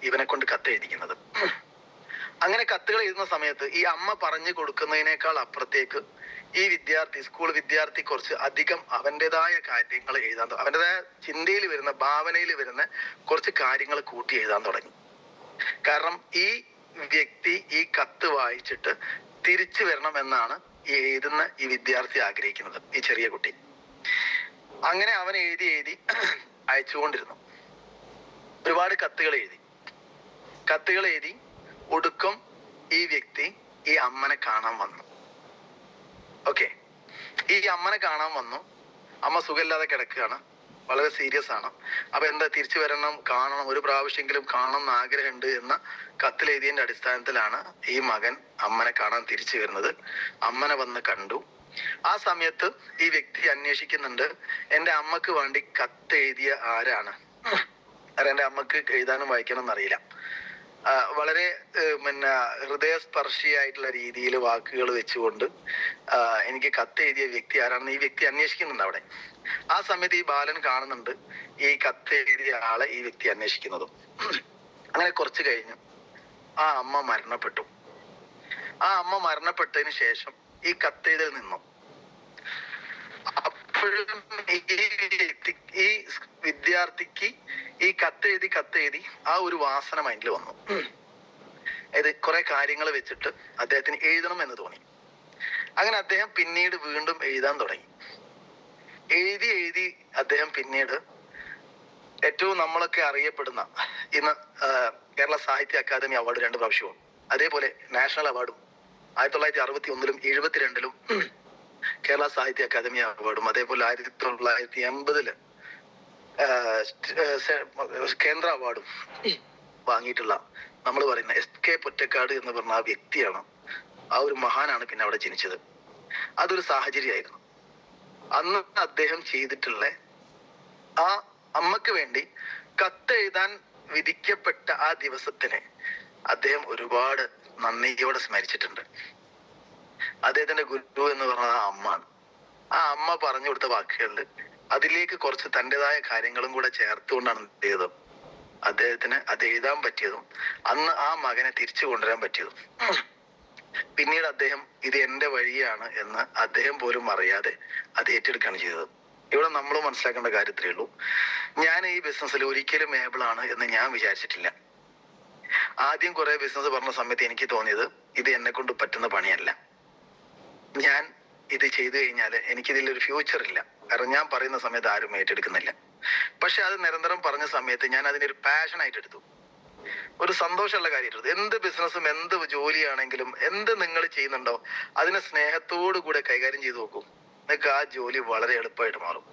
ഇവനെ കൊണ്ട് കത്തെഴുതിക്കുന്നത്. അങ്ങനെ കത്തുകൾ എഴുതുന്ന സമയത്ത് ഈ അമ്മ പറഞ്ഞു കൊടുക്കുന്നതിനേക്കാൾ അപ്പുറത്തേക്ക് ഈ വിദ്യാർത്ഥി, സ്കൂൾ വിദ്യാർത്ഥി കുറച്ച് അധികം അവൻ്റെതായ കാര്യങ്ങൾ എഴുതാൻ, അവൻ്റെതായ ചിന്തയിൽ വരുന്ന, ഭാവനയിൽ വരുന്ന കുറച്ച് കാര്യങ്ങൾ കൂട്ടി എഴുതാൻ തുടങ്ങി. കാരണം ഈ വ്യക്തി ഈ കത്ത് വായിച്ചിട്ട് തിരിച്ചു വരണം എന്നാണ് ഈ എഴുതുന്ന ഈ വിദ്യാർത്ഥി ആഗ്രഹിക്കുന്നത്, ഈ ചെറിയ കുട്ടി. അങ്ങനെ അവൻ എഴുതി അയച്ചുകൊണ്ടിരുന്നു. ഒരുപാട് കത്തുകൾ എഴുതി ഒടുക്കം ഈ വ്യക്തി ഈ അമ്മനെ കാണാൻ വന്നു. ഓക്കെ, ഈ അമ്മനെ കാണാൻ വന്നു. അമ്മ സുഖമില്ലാതെ കിടക്കുകയാണ്, വളരെ സീരിയസ് ആണ്. അപ്പൊ എന്താ, തിരിച്ചു വരണം, കാണണം, ഒരു പ്രാവശ്യമെങ്കിലും കാണണം എന്ന് ആഗ്രഹമുണ്ട് എന്ന കത്തിലെഴുതിയതിന്റെ അടിസ്ഥാനത്തിലാണ് ഈ മകൻ അമ്മനെ കാണാൻ തിരിച്ചു വരുന്നത്. അമ്മനെ വന്ന് കണ്ടു. ആ സമയത്ത് ഈ വ്യക്തി അന്വേഷിക്കുന്നുണ്ട്, എന്റെ അമ്മക്ക് വേണ്ടി കത്തെഴുതിയ ആരാണ്. എന്റെ അമ്മക്ക് എഴുതാനും വായിക്കാനും എന്നറിയില്ല. വളരെ ഹൃദയസ്പർശിയായിട്ടുള്ള രീതിയിൽ വാക്കുകൾ വെച്ചുകൊണ്ട് എനിക്ക് കത്തെഴുതിയ വ്യക്തി ആരാണെന്ന് ഈ വ്യക്തി അന്വേഷിക്കുന്നുണ്ട് അവിടെ. ആ സമയത്ത് ഈ ബാലൻ കാണുന്നുണ്ട് ഈ കത്തെഴുതിയ ആളെ ഈ വ്യക്തി അന്വേഷിക്കുന്നതും. അങ്ങനെ കുറച്ച് കഴിഞ്ഞു ആ അമ്മ മരണപ്പെട്ടു. ആ അമ്മ മരണപ്പെട്ടതിന് ശേഷം ഈ കത്തെഴുതൽ നിന്നു. അപ്പോഴും ഈ വിദ്യാർത്ഥിക്ക് ഈ കത്തെഴുതി ആ ഒരു വാസന മൈൻഡിൽ വന്നു. ഇത് കുറെ കാര്യങ്ങൾ വെച്ചിട്ട് അദ്ദേഹത്തിന് എഴുതണം എന്ന് തോന്നി. അങ്ങനെ അദ്ദേഹം പിന്നീട് വീണ്ടും എഴുതാൻ തുടങ്ങി. എഴുതി അദ്ദേഹം പിന്നീട് ഏറ്റവും നമ്മളൊക്കെ അറിയപ്പെടുന്ന ഇന്ന് കേരള സാഹിത്യ അക്കാദമി അവാർഡ് 2 പ്രാവശ്യവും, അതേപോലെ നാഷണൽ അവാർഡും 1961-ലും 1972-ലും കേരള സാഹിത്യ അക്കാദമി അവാർഡും, അതേപോലെ 1980-ല് കേന്ദ്ര അവാർഡും വാങ്ങിയിട്ടുള്ള നമ്മൾ പറയുന്ന SK പൊറ്റക്കാട് എന്ന് പറഞ്ഞ ആ വ്യക്തിയാണ്, ആ ഒരു മഹാനാണ് പിന്നെ അവിടെ ജനിച്ചത്. അതൊരു സാഹചര്യമായിരുന്നു. അന്ന് അദ്ദേഹം ചെയ്തിട്ടുള്ള ആ അമ്മക്ക് വേണ്ടി കത്തെഴുതാൻ വിധിക്കപ്പെട്ട ആ ദിവസത്തിനെ അദ്ദേഹം ഒരുപാട് നന്ദിയോടെ സ്മരിച്ചിട്ടുണ്ട്. അദ്ദേഹത്തിന്റെ ഗുരു എന്ന് പറഞ്ഞ ആ അമ്മയാണ്. ആ അമ്മ പറഞ്ഞു കൊടുത്ത വാക്കുകളിൽ അതിലേക്ക് കുറച്ച് തൻ്റെതായ കാര്യങ്ങളും കൂടെ ചേർത്തുകൊണ്ടാണ് ചെയ്തത് അദ്ദേഹത്തിന് അത് എഴുതാൻ പറ്റിയതും അന്ന് ആ മകനെ തിരിച്ചു കൊണ്ടുവരാൻ പറ്റിയതും. പിന്നീട് അദ്ദേഹം ഇത് എന്റെ വഴിയാണ് എന്ന് അദ്ദേഹം പോലും അറിയാതെ അത് ഏറ്റെടുക്കുകയാണ് ചെയ്തത്. ഇവിടെ നമ്മൾ മനസ്സിലാക്കേണ്ട കാര്യത്തിലേ ഉള്ളൂ, ഞാൻ ഈ ബിസിനസ്സിൽ ഒരിക്കലും ഏബിൾ ആണ് എന്ന് ഞാൻ വിചാരിച്ചിട്ടില്ല. ആദ്യം കുറെ ബിസിനസ് പറഞ്ഞ സമയത്ത് എനിക്ക് തോന്നിയത് ഇത് എന്നെ കൊണ്ട് പറ്റുന്ന പണിയല്ല, ഞാൻ ഇത് ചെയ്തു കഴിഞ്ഞാൽ എനിക്കിതിലൊരു ഫ്യൂച്ചർ ഇല്ല, കാരണം ഞാൻ പറയുന്ന സമയത്ത് ആരും ഏറ്റെടുക്കുന്നില്ല. പക്ഷെ അത് നിരന്തരം പറഞ്ഞ സമയത്ത് ഞാൻ അതിനൊരു പാഷനായിട്ട് എടുത്തു, ഒരു സന്തോഷമുള്ള കാര്യമായിട്ട്. എന്ത് ബിസിനസ്സും എന്ത് ജോലിയാണെങ്കിലും എന്ത് നിങ്ങൾ ചെയ്യുന്നുണ്ടോ അതിനെ സ്നേഹത്തോടു കൂടെ കൈകാര്യം ചെയ്ത് നോക്കൂ, നിങ്ങൾക്ക് ആ ജോലി വളരെ എളുപ്പമായിട്ട് മാറും.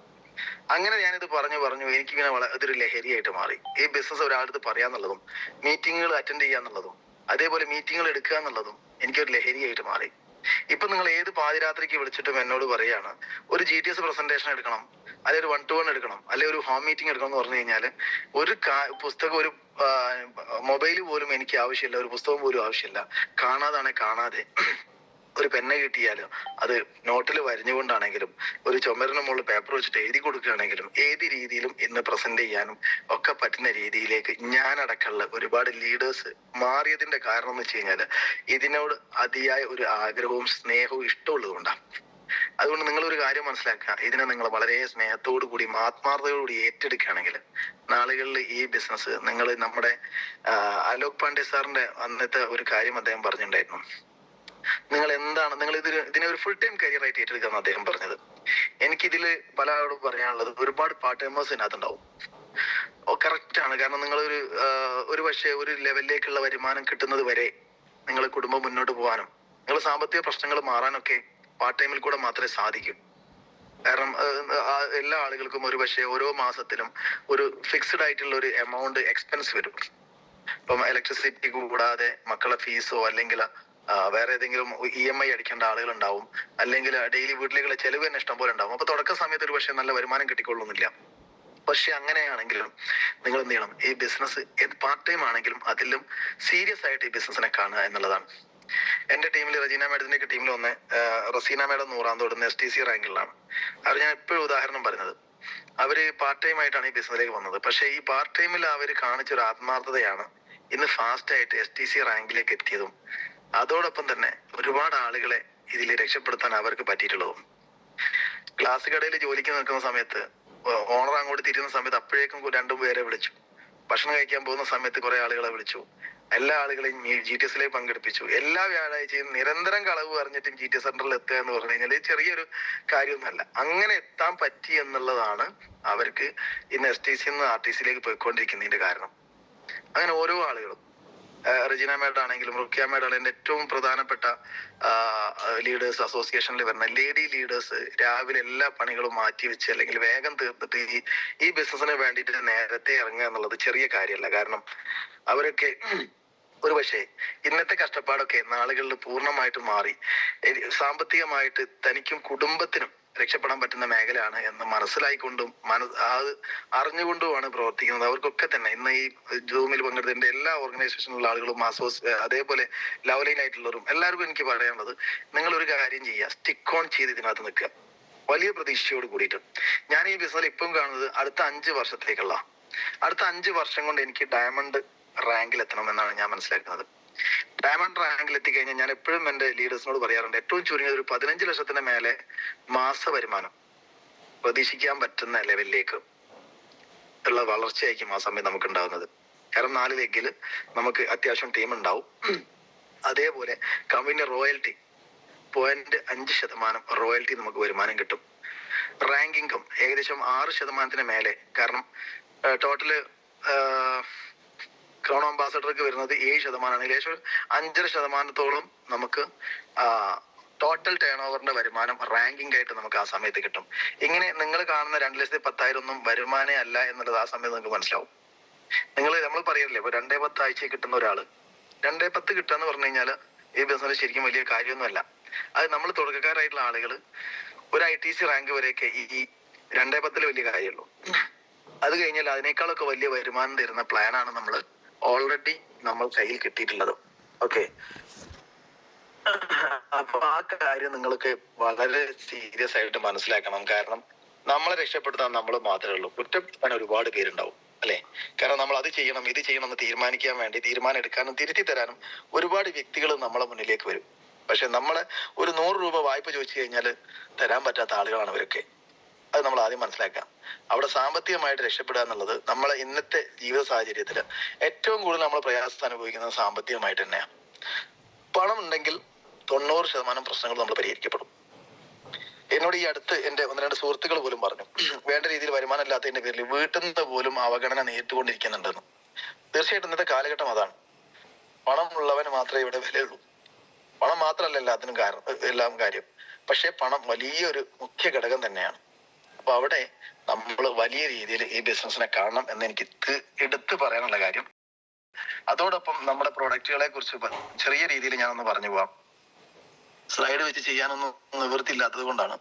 അങ്ങനെ ഞാനിത് പറഞ്ഞു എനിക്കിങ്ങനെ ഇതൊരു ലഹരിയായിട്ട് മാറി. ഈ ബിസിനസ് ഒരാളടുത്ത് പറയാന്നുള്ളതും മീറ്റിങ്ങുകൾ അറ്റൻഡ് ചെയ്യാന്നുള്ളതും അതേപോലെ മീറ്റിങ്ങുകൾ എടുക്കുക എന്നുള്ളതും എനിക്കൊരു ലഹരിയായിട്ട് മാറി. ഇപ്പൊ നിങ്ങൾ ഏത് പാതിരാത്രിക്ക് വിളിച്ചിട്ടും എന്നോട് പറയാണ് ഒരു GTS പ്രസന്റേഷൻ എടുക്കണം, അല്ലെ ഒരു 1-to-1 എടുക്കണം, അല്ലെ ഒരു ഹോം മീറ്റിംഗ് എടുക്കണം എന്ന് പറഞ്ഞു കഴിഞ്ഞാൽ ഒരു പുസ്തകം, ഒരു മൊബൈൽ പോലും എനിക്ക് ആവശ്യമില്ല, ഒരു പുസ്തകം പോലും ആവശ്യമില്ല. കാണാതെ ഒരു പെണ്ണ് കിട്ടിയാലും അത് നോട്ടിൽ വരിഞ്ഞുകൊണ്ടാണെങ്കിലും ഒരു ചുമരിന് മുകളിൽ പേപ്പർ വെച്ചിട്ട് എഴുതി കൊടുക്കുകയാണെങ്കിലും ഏത് രീതിയിലും ഇന്ന് പ്രസന്റ് ചെയ്യാനും ഒക്കെ പറ്റുന്ന രീതിയിലേക്ക് ഞാനടക്കമുള്ള ഒരുപാട് ലീഡേഴ്സ് മാറിയതിന്റെ കാരണം എന്ന് വെച്ച് കഴിഞ്ഞാൽ ഇതിനോട് അതിയായ ഒരു ആഗ്രഹവും സ്നേഹവും ഇഷ്ടമുള്ളത് കൊണ്ടാണ്. അതുകൊണ്ട് നിങ്ങളൊരു കാര്യം മനസ്സിലാക്കുക, ഇതിനെ നിങ്ങൾ വളരെ സ്നേഹത്തോടു കൂടി ആത്മാർത്ഥതയോടുകൂടി ഏറ്റെടുക്കുകയാണെങ്കിൽ നാളുകളിൽ ഈ ബിസിനസ് നിങ്ങൾ നമ്മുടെ അലോക് പാണ്ഡെ സാറിന്റെ അന്നത്തെ ഒരു കാര്യം അദ്ദേഹം പറഞ്ഞിട്ടുണ്ടായിരുന്നു, നിങ്ങൾ ഇതിനെ ഒരു ഫുൾ ടൈം കരിയർ ആയിട്ട് ഏറ്റെടുക്കാന്ന് അദ്ദേഹം പറഞ്ഞത്. എനിക്കിതില് പല ആളോടും പറയാനുള്ളത്, ഒരുപാട് പാർട്ട് ടൈമേഴ്സ് ഇതിനകത്തുണ്ടാവും. കറക്റ്റ് ആണ്, കാരണം നിങ്ങളൊരു ഒരു പക്ഷേ ഒരു ലെവലിലേക്കുള്ള വരുമാനം കിട്ടുന്നത് വരെ നിങ്ങൾ കുടുംബം മുന്നോട്ട് പോകാനും നിങ്ങൾ സാമ്പത്തിക പ്രശ്നങ്ങൾ മാറാനൊക്കെ പാർട്ട് ടൈമിൽ കൂടെ മാത്രമേ സാധിക്കൂ. കാരണം എല്ലാ ആളുകൾക്കും ഒരു പക്ഷേ ഓരോ മാസത്തിലും ഒരു ഫിക്സ്ഡ് ആയിട്ടുള്ള ഒരു എമൗണ്ട് എക്സ്പെൻസ് വരും. ഇപ്പം ഇലക്ട്രിസിറ്റി കൂടാതെ മക്കളെ ഫീസോ അല്ലെങ്കിൽ വേറെ ഏതെങ്കിലും EMI അടിക്കേണ്ട ആളുകൾ ഉണ്ടാവും, അല്ലെങ്കിൽ ഡെയിലി വീട്ടിലേക്കുള്ള ചെലവ് തന്നെ ഇഷ്ടം പോലെ ഉണ്ടാവും. അപ്പൊ തുടക്ക സമയത്ത് ഒരു പക്ഷേ നല്ല വരുമാനം കിട്ടിക്കൊള്ളുന്നില്ല. പക്ഷെ അങ്ങനെയാണെങ്കിലും നിങ്ങൾ എന്ത് ചെയ്യണം, ഈ ബിസിനസ് പാർട്ട് ടൈം ആണെങ്കിലും അതിലും സീരിയസ് ആയിട്ട് ഈ ബിസിനസിനെ കാണുക എന്നുള്ളതാണ്. എന്റെ ടീമിൽ റജീന മാഡത്തിന്റെ ഒക്കെ ടീമിൽ വന്ന് റസീന മാഡം 100-ാം തോടുന്ന STC റാങ്കിലാണ്. അവർ ഞാൻ എപ്പോഴും ഉദാഹരണം പറയുന്നത്, അവര് പാർട്ട് ടൈം ആയിട്ടാണ് ഈ ബിസിനസ്സിലേക്ക് വന്നത്. പക്ഷെ ഈ പാർട്ട് ടൈമിൽ അവർ കാണിച്ചൊരു ആത്മാർത്ഥതയാണ് ഇന്ന് ഫാസ്റ്റ് ആയിട്ട് STC റാങ്കിലേക്ക് എത്തിയതും അതോടൊപ്പം തന്നെ ഒരുപാട് ആളുകളെ ഇതിൽ രക്ഷപ്പെടുത്താൻ അവർക്ക് പറ്റിയിട്ടുള്ളതും. ഗ്ലാസ് കടയിൽ ജോലിക്ക് നിൽക്കുന്ന സമയത്ത് ഓണർ അങ്ങോട്ട് തിരിയുന്ന സമയത്ത് അപ്പോഴേക്കും 2 പേരെ വിളിച്ചു. ഭക്ഷണം കഴിക്കാൻ പോകുന്ന സമയത്ത് കുറെ ആളുകളെ വിളിച്ചു. എല്ലാ ആളുകളെയും GTSലേക്ക് പങ്കെടുപ്പിച്ചു. എല്ലാ വ്യാഴാഴ്ചയും നിരന്തരം കളവ് പറഞ്ഞിട്ടും GTS സെന്ററിൽ എത്തുക എന്ന് പറഞ്ഞു കഴിഞ്ഞാൽ ചെറിയൊരു കാര്യമൊന്നുമല്ല. അങ്ങനെ എത്താൻ പറ്റി എന്നുള്ളതാണ് അവർക്ക് ഇന്ന് STCന്ന് RTCയിലേക്ക് പോയിക്കൊണ്ടിരിക്കുന്നതിന്റെ കാരണം. അങ്ങനെ ഓരോ ആളുകളും റെജിന മേഡ് ആണെങ്കിലും റുക്കിയ മേഡ് ആണെങ്കിലും ഏറ്റവും പ്രധാനപ്പെട്ട ലീഡേഴ്സ് അസോസിയേഷനിൽ വരുന്ന ലേഡി ലീഡേഴ്സ് രാവിലെ എല്ലാ പണികളും മാറ്റി വെച്ച് അല്ലെങ്കിൽ വേഗം തീർത്തിട്ട് ഈ ബിസിനസിന് വേണ്ടിയിട്ട് നേരത്തെ ഇറങ്ങുക എന്നുള്ളത് ചെറിയ കാര്യമല്ല. കാരണം അവരൊക്കെ ഒരു പക്ഷേ ഇന്നത്തെ കഷ്ടപ്പാടൊക്കെ നാളുകളിൽ പൂർണ്ണമായിട്ട് മാറി സാമ്പത്തികമായിട്ട് തനിക്കും കുടുംബത്തിനും രക്ഷപ്പെടാൻ പറ്റുന്ന മേഖലയാണ് എന്ന് മനസ്സിലായിക്കൊണ്ടും അത് അറിഞ്ഞുകൊണ്ടുമാണ് പ്രവർത്തിക്കുന്നത്. അവർക്കൊക്കെ തന്നെ ഇന്ന് ഈ ജൂമിൽ പങ്കെടുത്തതിന്റെ എല്ലാ ഓർഗനൈസേഷനിലുള്ള ആളുകളും അതേപോലെ ലവ് ലൈൻ ആയിട്ടുള്ളവരും എല്ലാവർക്കും എനിക്ക് പറയാനുള്ളത്, നിങ്ങൾ ഒരു കാര്യം ചെയ്യുക, സ്റ്റിക്ക് ഓൺ ചെയ്ത് ഇതിനകത്ത് നിൽക്കുക വലിയ പ്രതീക്ഷയോട് കൂടിയിട്ട്. ഞാൻ ഈ ബിസിനസ്സിൽ ഇപ്പം കാണുന്നത് അടുത്ത 5 വർഷത്തേക്കുള്ള അടുത്ത 5 വർഷം കൊണ്ട് എനിക്ക് ഡയമണ്ട് റാങ്കിൽ എത്തണം എന്നാണ് ഞാൻ മനസ്സിലാക്കുന്നത്. ഡയമണ്ട് റാങ്കിൽ എത്തിക്കഴിഞ്ഞാൽ ഞാൻ എപ്പോഴും എന്റെ ലീഡേഴ്സിനോട് പറയാറുണ്ട്, ഏറ്റവും ചുരുങ്ങിയത് ഒരു 15 ലക്ഷത്തിന് മേലെ മാസ വരുമാനം പ്രതീക്ഷിക്കാൻ പറ്റുന്ന ലെവലിലേക്ക് ഉള്ള വളർച്ചയായിരിക്കും ആ സമയം നമുക്ക് ഉണ്ടാകുന്നത്. കാരണം 4 ലെഗിൽ നമുക്ക് അത്യാവശ്യം ടീം ഉണ്ടാവും. അതേപോലെ കമ്പനി റോയൽറ്റി 0.5% റോയൽറ്റി നമുക്ക് വരുമാനം കിട്ടും. റാങ്ക് ഇൻകം ഏകദേശം 6% മേലെ. കാരണം ടോട്ടല് ക്രൗൺ അംബാസഡർക്ക് വരുന്നത് 7%. ഏകദേശം 5.5% നമുക്ക് ടോട്ടൽ ടേൺ ഓവറിന്റെ വരുമാനം റാങ്കിങ് ആയിട്ട് നമുക്ക് ആ സമയത്ത് കിട്ടും. ഇങ്ങനെ നിങ്ങൾ കാണുന്ന 2,10,000 ഒന്നും വരുമാനേ അല്ല എന്നുള്ളത് ആ സമയത്ത് നിങ്ങൾക്ക് മനസ്സിലാവും. നമ്മൾ പറയില്ലേ, ഇപ്പൊ 2.10 ആഴ്ച കിട്ടുന്ന ഒരാള് 2.10 കിട്ടുക എന്ന് പറഞ്ഞു കഴിഞ്ഞാൽ ഈ ബിസിനസ് ശരിക്കും വലിയ കാര്യമൊന്നുമല്ല. അത് നമ്മൾ തുടക്കക്കാരായിട്ടുള്ള ആളുകൾ ഒരു ITC റാങ്ക് വരെയൊക്കെ ഈ 2.10 വലിയ കാര്യമുള്ളൂ. അത് കഴിഞ്ഞാൽ അതിനേക്കാളൊക്കെ വലിയ വരുമാനം തരുന്ന പ്ലാനാണ് നമ്മൾ കയ്യിൽ കിട്ടിയിട്ടുള്ളത്. ഓക്കെ, അപ്പൊ ആ കാര്യം നിങ്ങൾക്ക് വളരെ സീരിയസ് ആയിട്ട് മനസ്സിലാക്കണം. കാരണം നമ്മളെ രക്ഷപ്പെടുത്താൻ നമ്മൾ മാത്രമേ ഉള്ളൂ, കുറ്റപ്പെടുത്താൻ ഒരുപാട് പേരുണ്ടാവും അല്ലെ. കാരണം നമ്മൾ അത് ചെയ്യണം ഇത് ചെയ്യണം എന്ന് തീരുമാനിക്കാൻ വേണ്ടി തീരുമാനം എടുക്കാനും തിരുത്തി തരാനും ഒരുപാട് വ്യക്തികൾ നമ്മളെ മുന്നിലേക്ക് വരും. പക്ഷെ നമ്മളെ ഒരു 100 രൂപ വായ്പ ചോദിച്ചു കഴിഞ്ഞാൽ തരാൻ പറ്റാത്ത ആളുകളാണ് അവരൊക്കെ. അത് നമ്മൾ ആദ്യം മനസ്സിലാക്കാം. അവിടെ സാമ്പത്തികമായിട്ട് രക്ഷപ്പെടുക എന്നുള്ളത് നമ്മളെ ഇന്നത്തെ ജീവിത സാഹചര്യത്തിൽ ഏറ്റവും കൂടുതൽ നമ്മൾ പ്രയാസം അനുഭവിക്കുന്നത് സാമ്പത്തികമായിട്ട് തന്നെയാണ്. പണം ഉണ്ടെങ്കിൽ 90% പ്രശ്നങ്ങൾ നമ്മൾ പരിഹരിക്കപ്പെടും. എന്നോട് ഈ അടുത്ത് എന്റെ 1-2 സുഹൃത്തുക്കൾ പോലും പറഞ്ഞു, വേണ്ട രീതിയിൽ വരുമാനം ഇല്ലാത്തതിന്റെ പേരിൽ വീട്ടിൽ നിന്ന് പോലും അവഗണന നേരിട്ടുകൊണ്ടിരിക്കുന്നുണ്ടെന്ന്. തീർച്ചയായിട്ടും ഇന്നത്തെ കാലഘട്ടം അതാണ്. പണം ഉള്ളവന് മാത്രമേ ഇവിടെ വിലയുള്ളൂ. പണം മാത്രമല്ല എല്ലാം കാര്യം. പക്ഷെ പണം വലിയൊരു മുഖ്യ ഘടകം തന്നെയാണ്. അപ്പൊ അവിടെ നമ്മൾ വലിയ രീതിയിൽ ഈ ബിസിനസിനെ കാണണം എന്ന് എനിക്ക് എടുത്തു പറയാനുള്ള കാര്യം. അതോടൊപ്പം നമ്മുടെ പ്രൊഡക്റ്റുകളെ കുറിച്ച് ചെറിയ രീതിയിൽ ഞാനൊന്ന് പറഞ്ഞു പോവാം. സ്ലൈഡ് വെച്ച് ചെയ്യാനൊന്നും നിവൃത്തിയില്ലാത്തത് കൊണ്ടാണ്.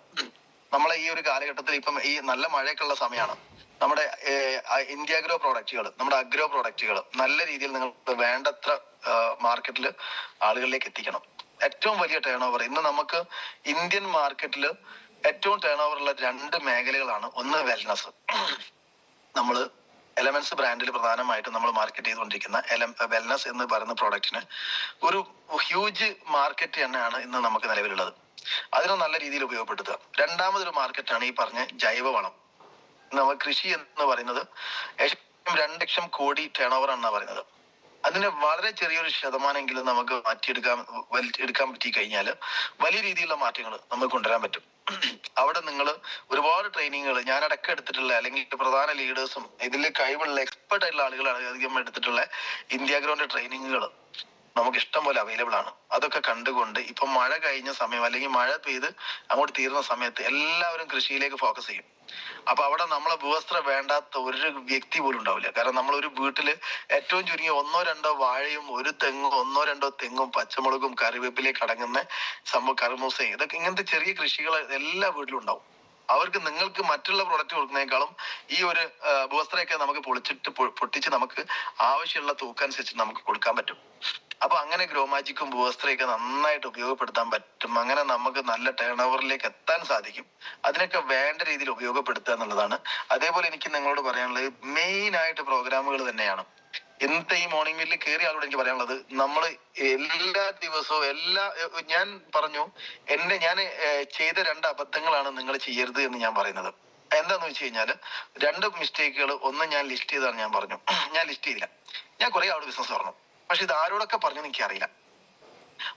നമ്മളെ ഈ ഒരു കാലഘട്ടത്തിൽ ഇപ്പം ഈ നല്ല മഴയൊക്കെ ഉള്ള സമയമാണ്. നമ്മുടെ ഇന്ത്യാഗ്രോ പ്രോഡക്റ്റുകൾ, നമ്മുടെ അഗ്രോ പ്രോഡക്റ്റുകൾ നല്ല രീതിയിൽ നിങ്ങൾ വേണ്ടത്ര മാർക്കറ്റിൽ ആളുകളിലേക്ക് എത്തിക്കണം. ഏറ്റവും വലിയ ടേൺ ഓവർ ഇന്ന് നമുക്ക് ഇന്ത്യൻ മാർക്കറ്റിൽ ഏറ്റവും ടേൺ ഓവർ ഉള്ള 2 മേഖലകളാണ്. ഒന്ന് വെൽനസ്. നമ്മൾ എലമെന്റ്സ് ബ്രാൻഡിൽ പ്രധാനമായിട്ടും നമ്മൾ മാർക്കറ്റ് ചെയ്തുകൊണ്ടിരിക്കുന്ന വെൽനസ് എന്ന് പറയുന്ന പ്രോഡക്റ്റിന് ഒരു ഹ്യൂജ് മാർക്കറ്റ് തന്നെയാണ് ഇന്ന് നമുക്ക് നിലവിലുള്ളത്. അതിനെ നല്ല രീതിയിൽ ഉപയോഗപ്പെടുത്തുക. രണ്ടാമതൊരു മാർക്കറ്റാണ് ഈ പറഞ്ഞ ജൈവവളം. നമ്മൾ കൃഷി എന്ന് പറയുന്നത് 2 ലക്ഷം കോടി ടേൺ ഓവർ ആണെന്നാണ് പറയുന്നത്. അതിന് വളരെ ചെറിയൊരു ശതമാനമെങ്കിലും നമുക്ക് എടുക്കാൻ പറ്റി കഴിഞ്ഞാൽ വലിയ രീതിയിലുള്ള മാറ്റങ്ങൾ നമുക്ക് കൊണ്ടുവരാൻ പറ്റും. അവിടെ നിങ്ങൾ ഒരുപാട് ട്രെയിനിങ്ങുകൾ ഞാനടക്കം എടുത്തിട്ടുള്ള അല്ലെങ്കിൽ പ്രധാന ലീഡേഴ്സും ഇതിൽ കഴിവുള്ള എക്സ്പെർട്ട് ആയിട്ടുള്ള ആളുകളാണ് അധികം എടുത്തിട്ടുള്ള ഇന്ത്യാഗ്രോന്റെ ട്രെയിനിങ്ങുകൾ നമുക്ക് ഇഷ്ടം പോലെ അവൈലബിൾ ആണ്. അതൊക്കെ കണ്ടുകൊണ്ട് ഇപ്പൊ മഴ കഴിഞ്ഞ സമയം അല്ലെങ്കിൽ മഴ പെയ്ത് അങ്ങോട്ട് തീർന്ന സമയത്ത് എല്ലാവരും കൃഷിയിലേക്ക് ഫോക്കസ് ചെയ്യും. അപ്പൊ അവിടെ നമ്മളെ ഭൂവസ്ത്രം വേണ്ടാത്ത ഒരു വ്യക്തി പോലും ഉണ്ടാവില്ല. കാരണം നമ്മൾ ഒരു വീട്ടില് ഏറ്റവും ചുരുങ്ങിയ 1-2 വാഴയും 1 തെങ്ങും 1-2 തെങ്ങും പച്ചമുളകും കറിവേപ്പിലേക്ക് അടങ്ങുന്ന സംഭവം കറുമൂസ, ഇതൊക്കെ ഇങ്ങനത്തെ ചെറിയ കൃഷികൾ എല്ലാ വീട്ടിലും ഉണ്ടാവും. അവർക്ക് നിങ്ങൾക്ക് മറ്റുള്ള പ്രൊഡക്റ്റ് കൊടുക്കുന്നതിനേക്കാളും ഈ ഒരു ഭൂവസ്ത്രയൊക്കെ നമുക്ക് പൊട്ടിച്ച് നമുക്ക് ആവശ്യമുള്ള തൂക്കനുസരിച്ച് നമുക്ക് കൊടുക്കാൻ പറ്റും. അപ്പൊ അങ്ങനെ ഗ്രോ മാജിക്കും ഭൂവസ്ത്രയൊക്കെ നന്നായിട്ട് ഉപയോഗപ്പെടുത്താൻ പറ്റും. അങ്ങനെ നമുക്ക് നല്ല ടേൺ ഓവറിലേക്ക് എത്താൻ സാധിക്കും. അതിനൊക്കെ വേണ്ട രീതിയിൽ ഉപയോഗപ്പെടുത്തുക എന്നുള്ളതാണ്. അതേപോലെ എനിക്ക് നിങ്ങളോട് പറയാനുള്ളത് മെയിൻ ആയിട്ട് പ്രോഗ്രാമുകൾ തന്നെയാണ്. ഇന്നത്തെ ഈ മോർണിംഗ് മീറ്റിൽ കയറിയ ആളോട് എനിക്ക് പറയാനുള്ളത്, നമ്മൾ എല്ലാ ദിവസവും ഞാൻ പറഞ്ഞു, ഞാൻ ചെയ്ത 2 അബദ്ധങ്ങളാണ് നിങ്ങൾ ചെയ്യരുത് എന്ന് ഞാൻ പറയുന്നത്. എന്താന്ന് വെച്ച് കഴിഞ്ഞാൽ 2 മിസ്റ്റേക്കുകൾ. ഒന്ന്, ഞാൻ ലിസ്റ്റ് ചെയ്താണ് ഞാൻ പറഞ്ഞു. ഞാൻ ലിസ്റ്റ് ചെയ്തില്ല. ഞാൻ കുറെ ആളോട് ബിസിനസ് പറഞ്ഞു, പക്ഷെ ഇത് ആരോടൊക്കെ പറഞ്ഞു എനിക്കറിയില്ല.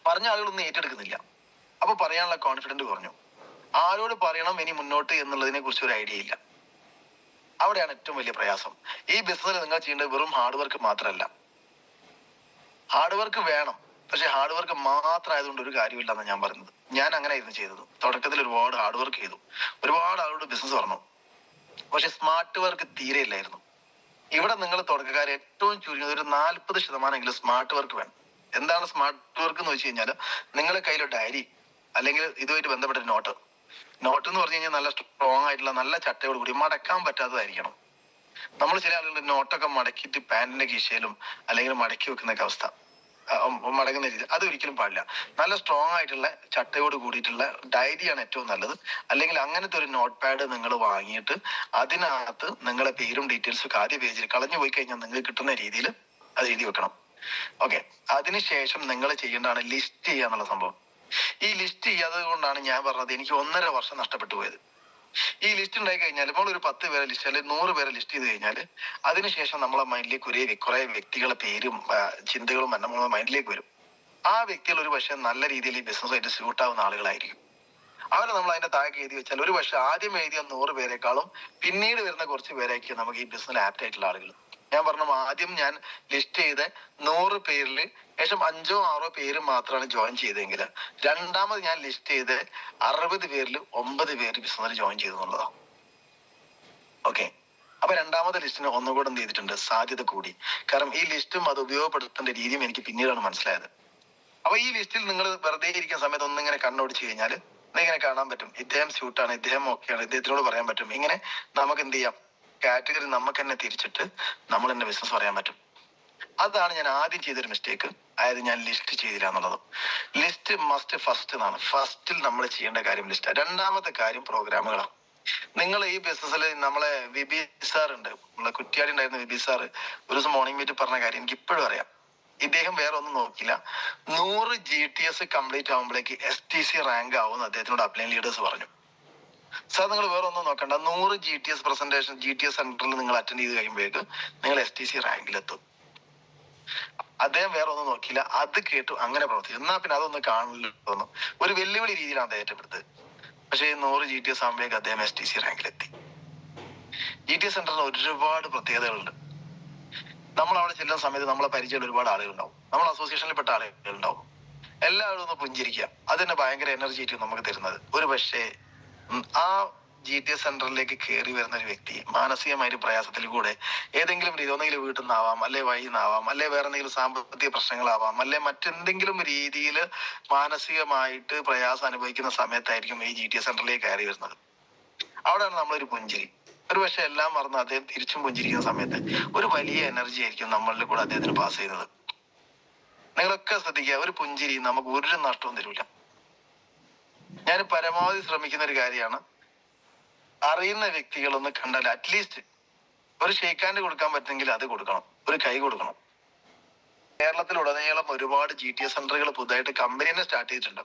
പറഞ്ഞ ആളുകളൊന്നും ഏറ്റെടുക്കുന്നില്ല. അപ്പൊ പറയാനുള്ള കോൺഫിഡന്റ് കുറഞ്ഞു. ആരോട് പറയണം ഇനി മുന്നോട്ട് എന്നുള്ളതിനെ കുറിച്ച് ഒരു ഐഡിയ ഇല്ല. അവിടെയാണ് ഏറ്റവും വലിയ പ്രയാസം. ഈ ബിസിനസ്സിൽ നിങ്ങൾ ചെയ്യേണ്ടത് വെറും ഹാർഡ് വർക്ക് മാത്രമല്ല. ഹാർഡ് വർക്ക് വേണം, പക്ഷെ ഹാർഡ് വർക്ക് മാത്രം ആയതുകൊണ്ട് ഒരു കാര്യമില്ലെന്ന് ഞാൻ പറയുന്നത്. ഞാൻ അങ്ങനെ ആയിരുന്നു ചെയ്തത്. തുടക്കത്തിൽ ഒരുപാട് ഹാർഡ് വർക്ക് ചെയ്തു, ഒരുപാട് ആളോട് ബിസിനസ് പറഞ്ഞു, പക്ഷെ സ്മാർട്ട് വർക്ക് തീരെ ഇല്ലായിരുന്നു. ഇവിടെ നിങ്ങൾ തുടക്കക്കാർ ഏറ്റവും ചുരുങ്ങിയത് ഒരു 40% സ്മാർട്ട് വർക്ക് വേണം. എന്താണ് സ്മാർട്ട് വർക്ക് എന്ന് വെച്ച് കഴിഞ്ഞാൽ, നിങ്ങളുടെ കയ്യിൽ ഡയറി അല്ലെങ്കിൽ ഇതുമായിട്ട് ബന്ധപ്പെട്ട നോട്ട് എന്ന് പറഞ്ഞു കഴിഞ്ഞാൽ നല്ല സ്ട്രോങ് ആയിട്ടുള്ള നല്ല ചട്ടയോട് കൂടി മടക്കാൻ പറ്റാത്തതായിരിക്കണം. നമ്മൾ ചില ആളുകളുടെ നോട്ടൊക്കെ മടക്കിയിട്ട് പാന്റിന്റെ കീശയിലും അല്ലെങ്കിൽ മടക്കി വെക്കുന്നൊക്കെ അവസ്ഥ, മടങ്ങുന്ന രീതി, അത് ഒരിക്കലും പാടില്ല. നല്ല സ്ട്രോങ് ആയിട്ടുള്ള ചട്ടയോട് കൂടിയിട്ടുള്ള ഡയറിയാണ് ഏറ്റവും നല്ലത്. അല്ലെങ്കിൽ അങ്ങനത്തെ ഒരു നോട്ട് പാഡ് നിങ്ങൾ വാങ്ങിയിട്ട് അതിനകത്ത് നിങ്ങളെ പേരും ഡീറ്റെയിൽസും ഒക്കെ ആദ്യ പേജിൽ കളഞ്ഞു പോയി കഴിഞ്ഞാൽ നിങ്ങൾക്ക് കിട്ടുന്ന രീതിയിൽ അത് എഴുതി വെക്കണം. ഓക്കെ. അതിനുശേഷം നിങ്ങൾ ചെയ്യേണ്ടതാണ് ലിസ്റ്റ് ചെയ്യുക എന്നുള്ള സംഭവം. ഈ ലിസ്റ്റ് ചെയ്യാത്തത് കൊണ്ടാണ് ഞാൻ പറഞ്ഞത് എനിക്ക് 1.5 വർഷം നഷ്ടപ്പെട്ടു പോയത്. ഈ ലിസ്റ്റ് ഉണ്ടായി കഴിഞ്ഞാൽ, ഇപ്പോൾ ഒരു 10 പേരെ ലിസ്റ്റ് അല്ലെങ്കിൽ 100 പേരെ ലിസ്റ്റ് ചെയ്ത് കഴിഞ്ഞാൽ അതിനുശേഷം നമ്മളെ മൈൻഡിലേക്ക് കുറെ വ്യക്തികളുടെ പേരും ചിന്തകളും നമ്മുടെ മൈൻഡിലേക്ക് വരും. ആ വ്യക്തികൾ ഒരു പക്ഷെ നല്ല രീതിയിൽ ഈ ബിസിനസ്സായിട്ട് സ്യൂട്ട് ആവുന്ന ആളുകളായിരിക്കും. അവരെ നമ്മൾ അതിന്റെ താഴെ എഴുതി വെച്ചാൽ ഒരു പക്ഷെ ആദ്യം എഴുതിയ 100 പേരെക്കാളും പിന്നീട് വരുന്ന കുറച്ച് പേരായിരിക്കും നമുക്ക് ഈ ബിസിനസ്സിൽ ആപ്റ്റ് ആയിട്ടുള്ള ആളുകൾ. ഞാൻ പറഞ്ഞു, ആദ്യം ഞാൻ ലിസ്റ്റ് ചെയ്ത് 100 പേരിൽ ശേഷം 5-6 പേര് മാത്രമാണ് ജോയിൻ ചെയ്തെങ്കിൽ, രണ്ടാമത് ഞാൻ ലിസ്റ്റ് ചെയ്ത് 60 പേരിൽ 9 പേര് ബിസിനസ്സിൽ ജോയിൻ ചെയ്തു എന്നുള്ളതാണ്. ഓക്കെ. അപ്പൊ രണ്ടാമത്തെ ലിസ്റ്റിന് ഒന്നുകൂടെ എന്ത് ചെയ്തിട്ടുണ്ട്, സാധ്യത കൂടി. കാരണം ഈ ലിസ്റ്റും അത് ഉപയോഗപ്പെടുത്തേണ്ട രീതിയും എനിക്ക് പിന്നീടാണ് മനസ്സിലായത്. അപ്പൊ ഈ ലിസ്റ്റിൽ നിങ്ങൾ വെറുതെ ഇരിക്കുന്ന സമയത്ത് ഒന്നിങ്ങനെ കണ്ണോടിച്ച് കഴിഞ്ഞാൽ ഇങ്ങനെ കാണാൻ പറ്റും, ഇദ്ദേഹം സ്യൂട്ടാണ്, ഇദ്ദേഹം ഓക്കെയാണ്, ഇദ്ദേഹത്തിനോട് പറയാൻ പറ്റും. ഇങ്ങനെ നമുക്ക് എന്ത് ചെയ്യാം, കാറ്റഗറി നമുക്ക് തന്നെ തിരിച്ചിട്ട് നമ്മൾ തന്നെ ബിസിനസ് പറയാൻ പറ്റും. അതാണ് ഞാൻ ആദ്യം ചെയ്തൊരു മിസ്റ്റേക്ക്. അതായത് ഞാൻ ലിസ്റ്റ് ചെയ്തില്ല എന്നുള്ളത്. ലിസ്റ്റ് മസ്റ്റ് ഫസ്റ്റ് എന്നാണ്. ഫസ്റ്റിൽ നമ്മൾ ചെയ്യേണ്ട കാര്യം ലിസ്റ്റ്. രണ്ടാമത്തെ കാര്യം പ്രോഗ്രാമുകളാണ്. നിങ്ങൾ ഈ ബിസിനസ്സിൽ നമ്മളെ വിബി സാർ ഉണ്ട്, നമ്മളെ കുറ്റിയാടി ഉണ്ടായിരുന്ന വിബി സാർ ഒരു ദിവസം മോർണിംഗ് മീറ്റ് പറഞ്ഞ കാര്യം എനിക്ക് ഇപ്പോഴും അറിയാം. ഇദ്ദേഹം വേറെ ഒന്നും നോക്കില്ല, 100 GTS കംപ്ലീറ്റ് ആകുമ്പോഴേക്ക് STC റാങ്ക് ആവുമെന്ന് അദ്ദേഹത്തിനോട് അപ്ലൈൻ ലീഡേഴ്സ് പറഞ്ഞു. സാർ, നിങ്ങൾ വേറെ ഒന്നും നോക്കണ്ട, 100 GTS പ്രസന്റേഷൻ GTS സെന്ററിൽ നിങ്ങൾ അറ്റൻഡ് ചെയ്ത് കഴിയുമ്പോഴേക്ക് നിങ്ങൾ STC റാങ്കിലെത്തും. അദ്ദേഹം വേറെ ഒന്നും നോക്കില്ല, അത് കേട്ടു അങ്ങനെ പ്രവർത്തിച്ചു. എന്നാ പിന്നെ അതൊന്നും കാണില്ല തോന്നും. ഒരു വെല്ലുവിളി രീതിയിലാണ് അദ്ദേഹം ഏറ്റെടുത്തത്. പക്ഷേ 100 GTS ആകുമ്പോഴേക്ക് അദ്ദേഹം STC റാങ്കിലെത്തി. GTS സെന്ററിന് ഒരുപാട് പ്രത്യേകതകളുണ്ട്. നമ്മൾ അവിടെ ചെല്ലുന്ന സമയത്ത് നമ്മളെ പരിചയമുള്ള ഒരുപാട് ആളുകളുണ്ടാവും, നമ്മൾ അസോസിയേഷനിൽപ്പെട്ട ആളുകളുണ്ടാവും. എല്ലാവരും ഒന്ന് പുഞ്ചിരിക്കുക, അത് തന്നെ ഭയങ്കര എനർജി ആയിരിക്കും നമുക്ക് തരുന്നത്. ഒരു പക്ഷേ ആ GTS സെന്ററിലേക്ക് കയറി വരുന്ന ഒരു വ്യക്തി മാനസികമായൊരു പ്രയാസത്തിൽ കൂടെ ഏതെങ്കിലും രീതി, ഒന്നെങ്കിലും വീട്ടിൽ നിന്നാവാം, അല്ലെ വഴിയിൽ നിന്നാവാം, അല്ലെ വേറെ എന്തെങ്കിലും സാമ്പത്തിക പ്രശ്നങ്ങളാവാം, അല്ലെ മറ്റെന്തെങ്കിലും രീതിയിൽ മാനസികമായിട്ട് പ്രയാസം അനുഭവിക്കുന്ന സമയത്തായിരിക്കും ഈ GTS സെന്ററിലേക്ക് കയറി വരുന്നത്. അവിടെയാണ് നമ്മളൊരു പുഞ്ചിരി. ഒരു പക്ഷെ എല്ലാം മറന്ന് അദ്ദേഹം തിരിച്ചും പുഞ്ചിരിക്കുന്ന സമയത്ത് ഒരു വലിയ എനർജി ആയിരിക്കും നമ്മളിൽ കൂടെ അദ്ദേഹത്തിന് പാസ് ചെയ്യുന്നത്. നിങ്ങളൊക്കെ ശ്രദ്ധിക്കുക, ഒരു പുഞ്ചിരി നമുക്ക് ഒരു നഷ്ടവും തരില്ല. ഞാൻ പരമാവധി ശ്രമിക്കുന്ന ഒരു കാര്യമാണ്, അറിയുന്ന വ്യക്തികളൊന്ന് കണ്ടാൽ അറ്റ്ലീസ്റ്റ് ഒരു ഷേക്ക് ഹാൻഡ് കൊടുക്കാൻ പറ്റുമെങ്കിൽ അത് കൊടുക്കണം, ഒരു കൈ കൊടുക്കണം. കേരളത്തിലുടനീളം ഒരുപാട് GTS സെന്ററുകൾ പുതുതായിട്ട് കമ്പനിനെ സ്റ്റാർട്ട് ചെയ്തിട്ടുണ്ട്.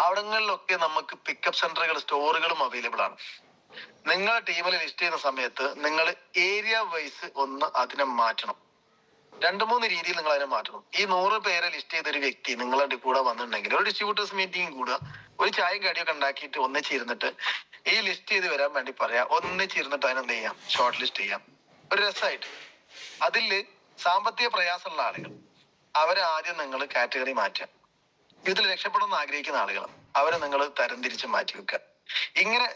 അവിടങ്ങളിലൊക്കെ നമുക്ക് പിക്കപ്പ് സെന്ററുകൾ, സ്റ്റോറുകളും അവൈലബിൾ ആണ്. നിങ്ങളെ ടീമിൽ ലിസ്റ്റ് ചെയ്യുന്ന സമയത്ത് നിങ്ങൾ ഏരിയ വൈസ് ഒന്ന് അതിനെ മാറ്റണം. 2-3 രീതിയിൽ നിങ്ങൾ അതിനെ മാറ്റണം. ഈ 100 പേരെ ലിസ്റ്റ് ചെയ്തൊരു വ്യക്തി നിങ്ങളുടെ കൂടെ വന്നിട്ടുണ്ടെങ്കിൽ ഒരു ഡിസ്ട്രിബ്യൂട്ടേഴ്സ് മീറ്റിംഗ് കൂടുക, ഒരു ചായയും കടിയൊക്കെ ഉണ്ടാക്കിയിട്ട് ഒന്നിച്ചിരുന്നിട്ട് ഈ ലിസ്റ്റ് ചെയ്ത് വരാൻ വേണ്ടി പറയാം. ഒന്നിച്ചിരുന്നിട്ട് അതിനെന്ത് ചെയ്യാം, ഷോർട്ട് ലിസ്റ്റ് ചെയ്യാം ഒരു രസമായിട്ട്. അതിൽ സാമ്പത്തിക പ്രയാസമുള്ള ആളുകൾ അവരെ ആദ്യം നിങ്ങൾ കാറ്റഗറി മാറ്റുക. ഇതിൽ രക്ഷപ്പെടണമെന്ന് ആഗ്രഹിക്കുന്ന ആളുകൾ അവരെ നിങ്ങൾ തരംതിരിച്ച് മാറ്റി വെക്കുക. ഇങ്ങനെ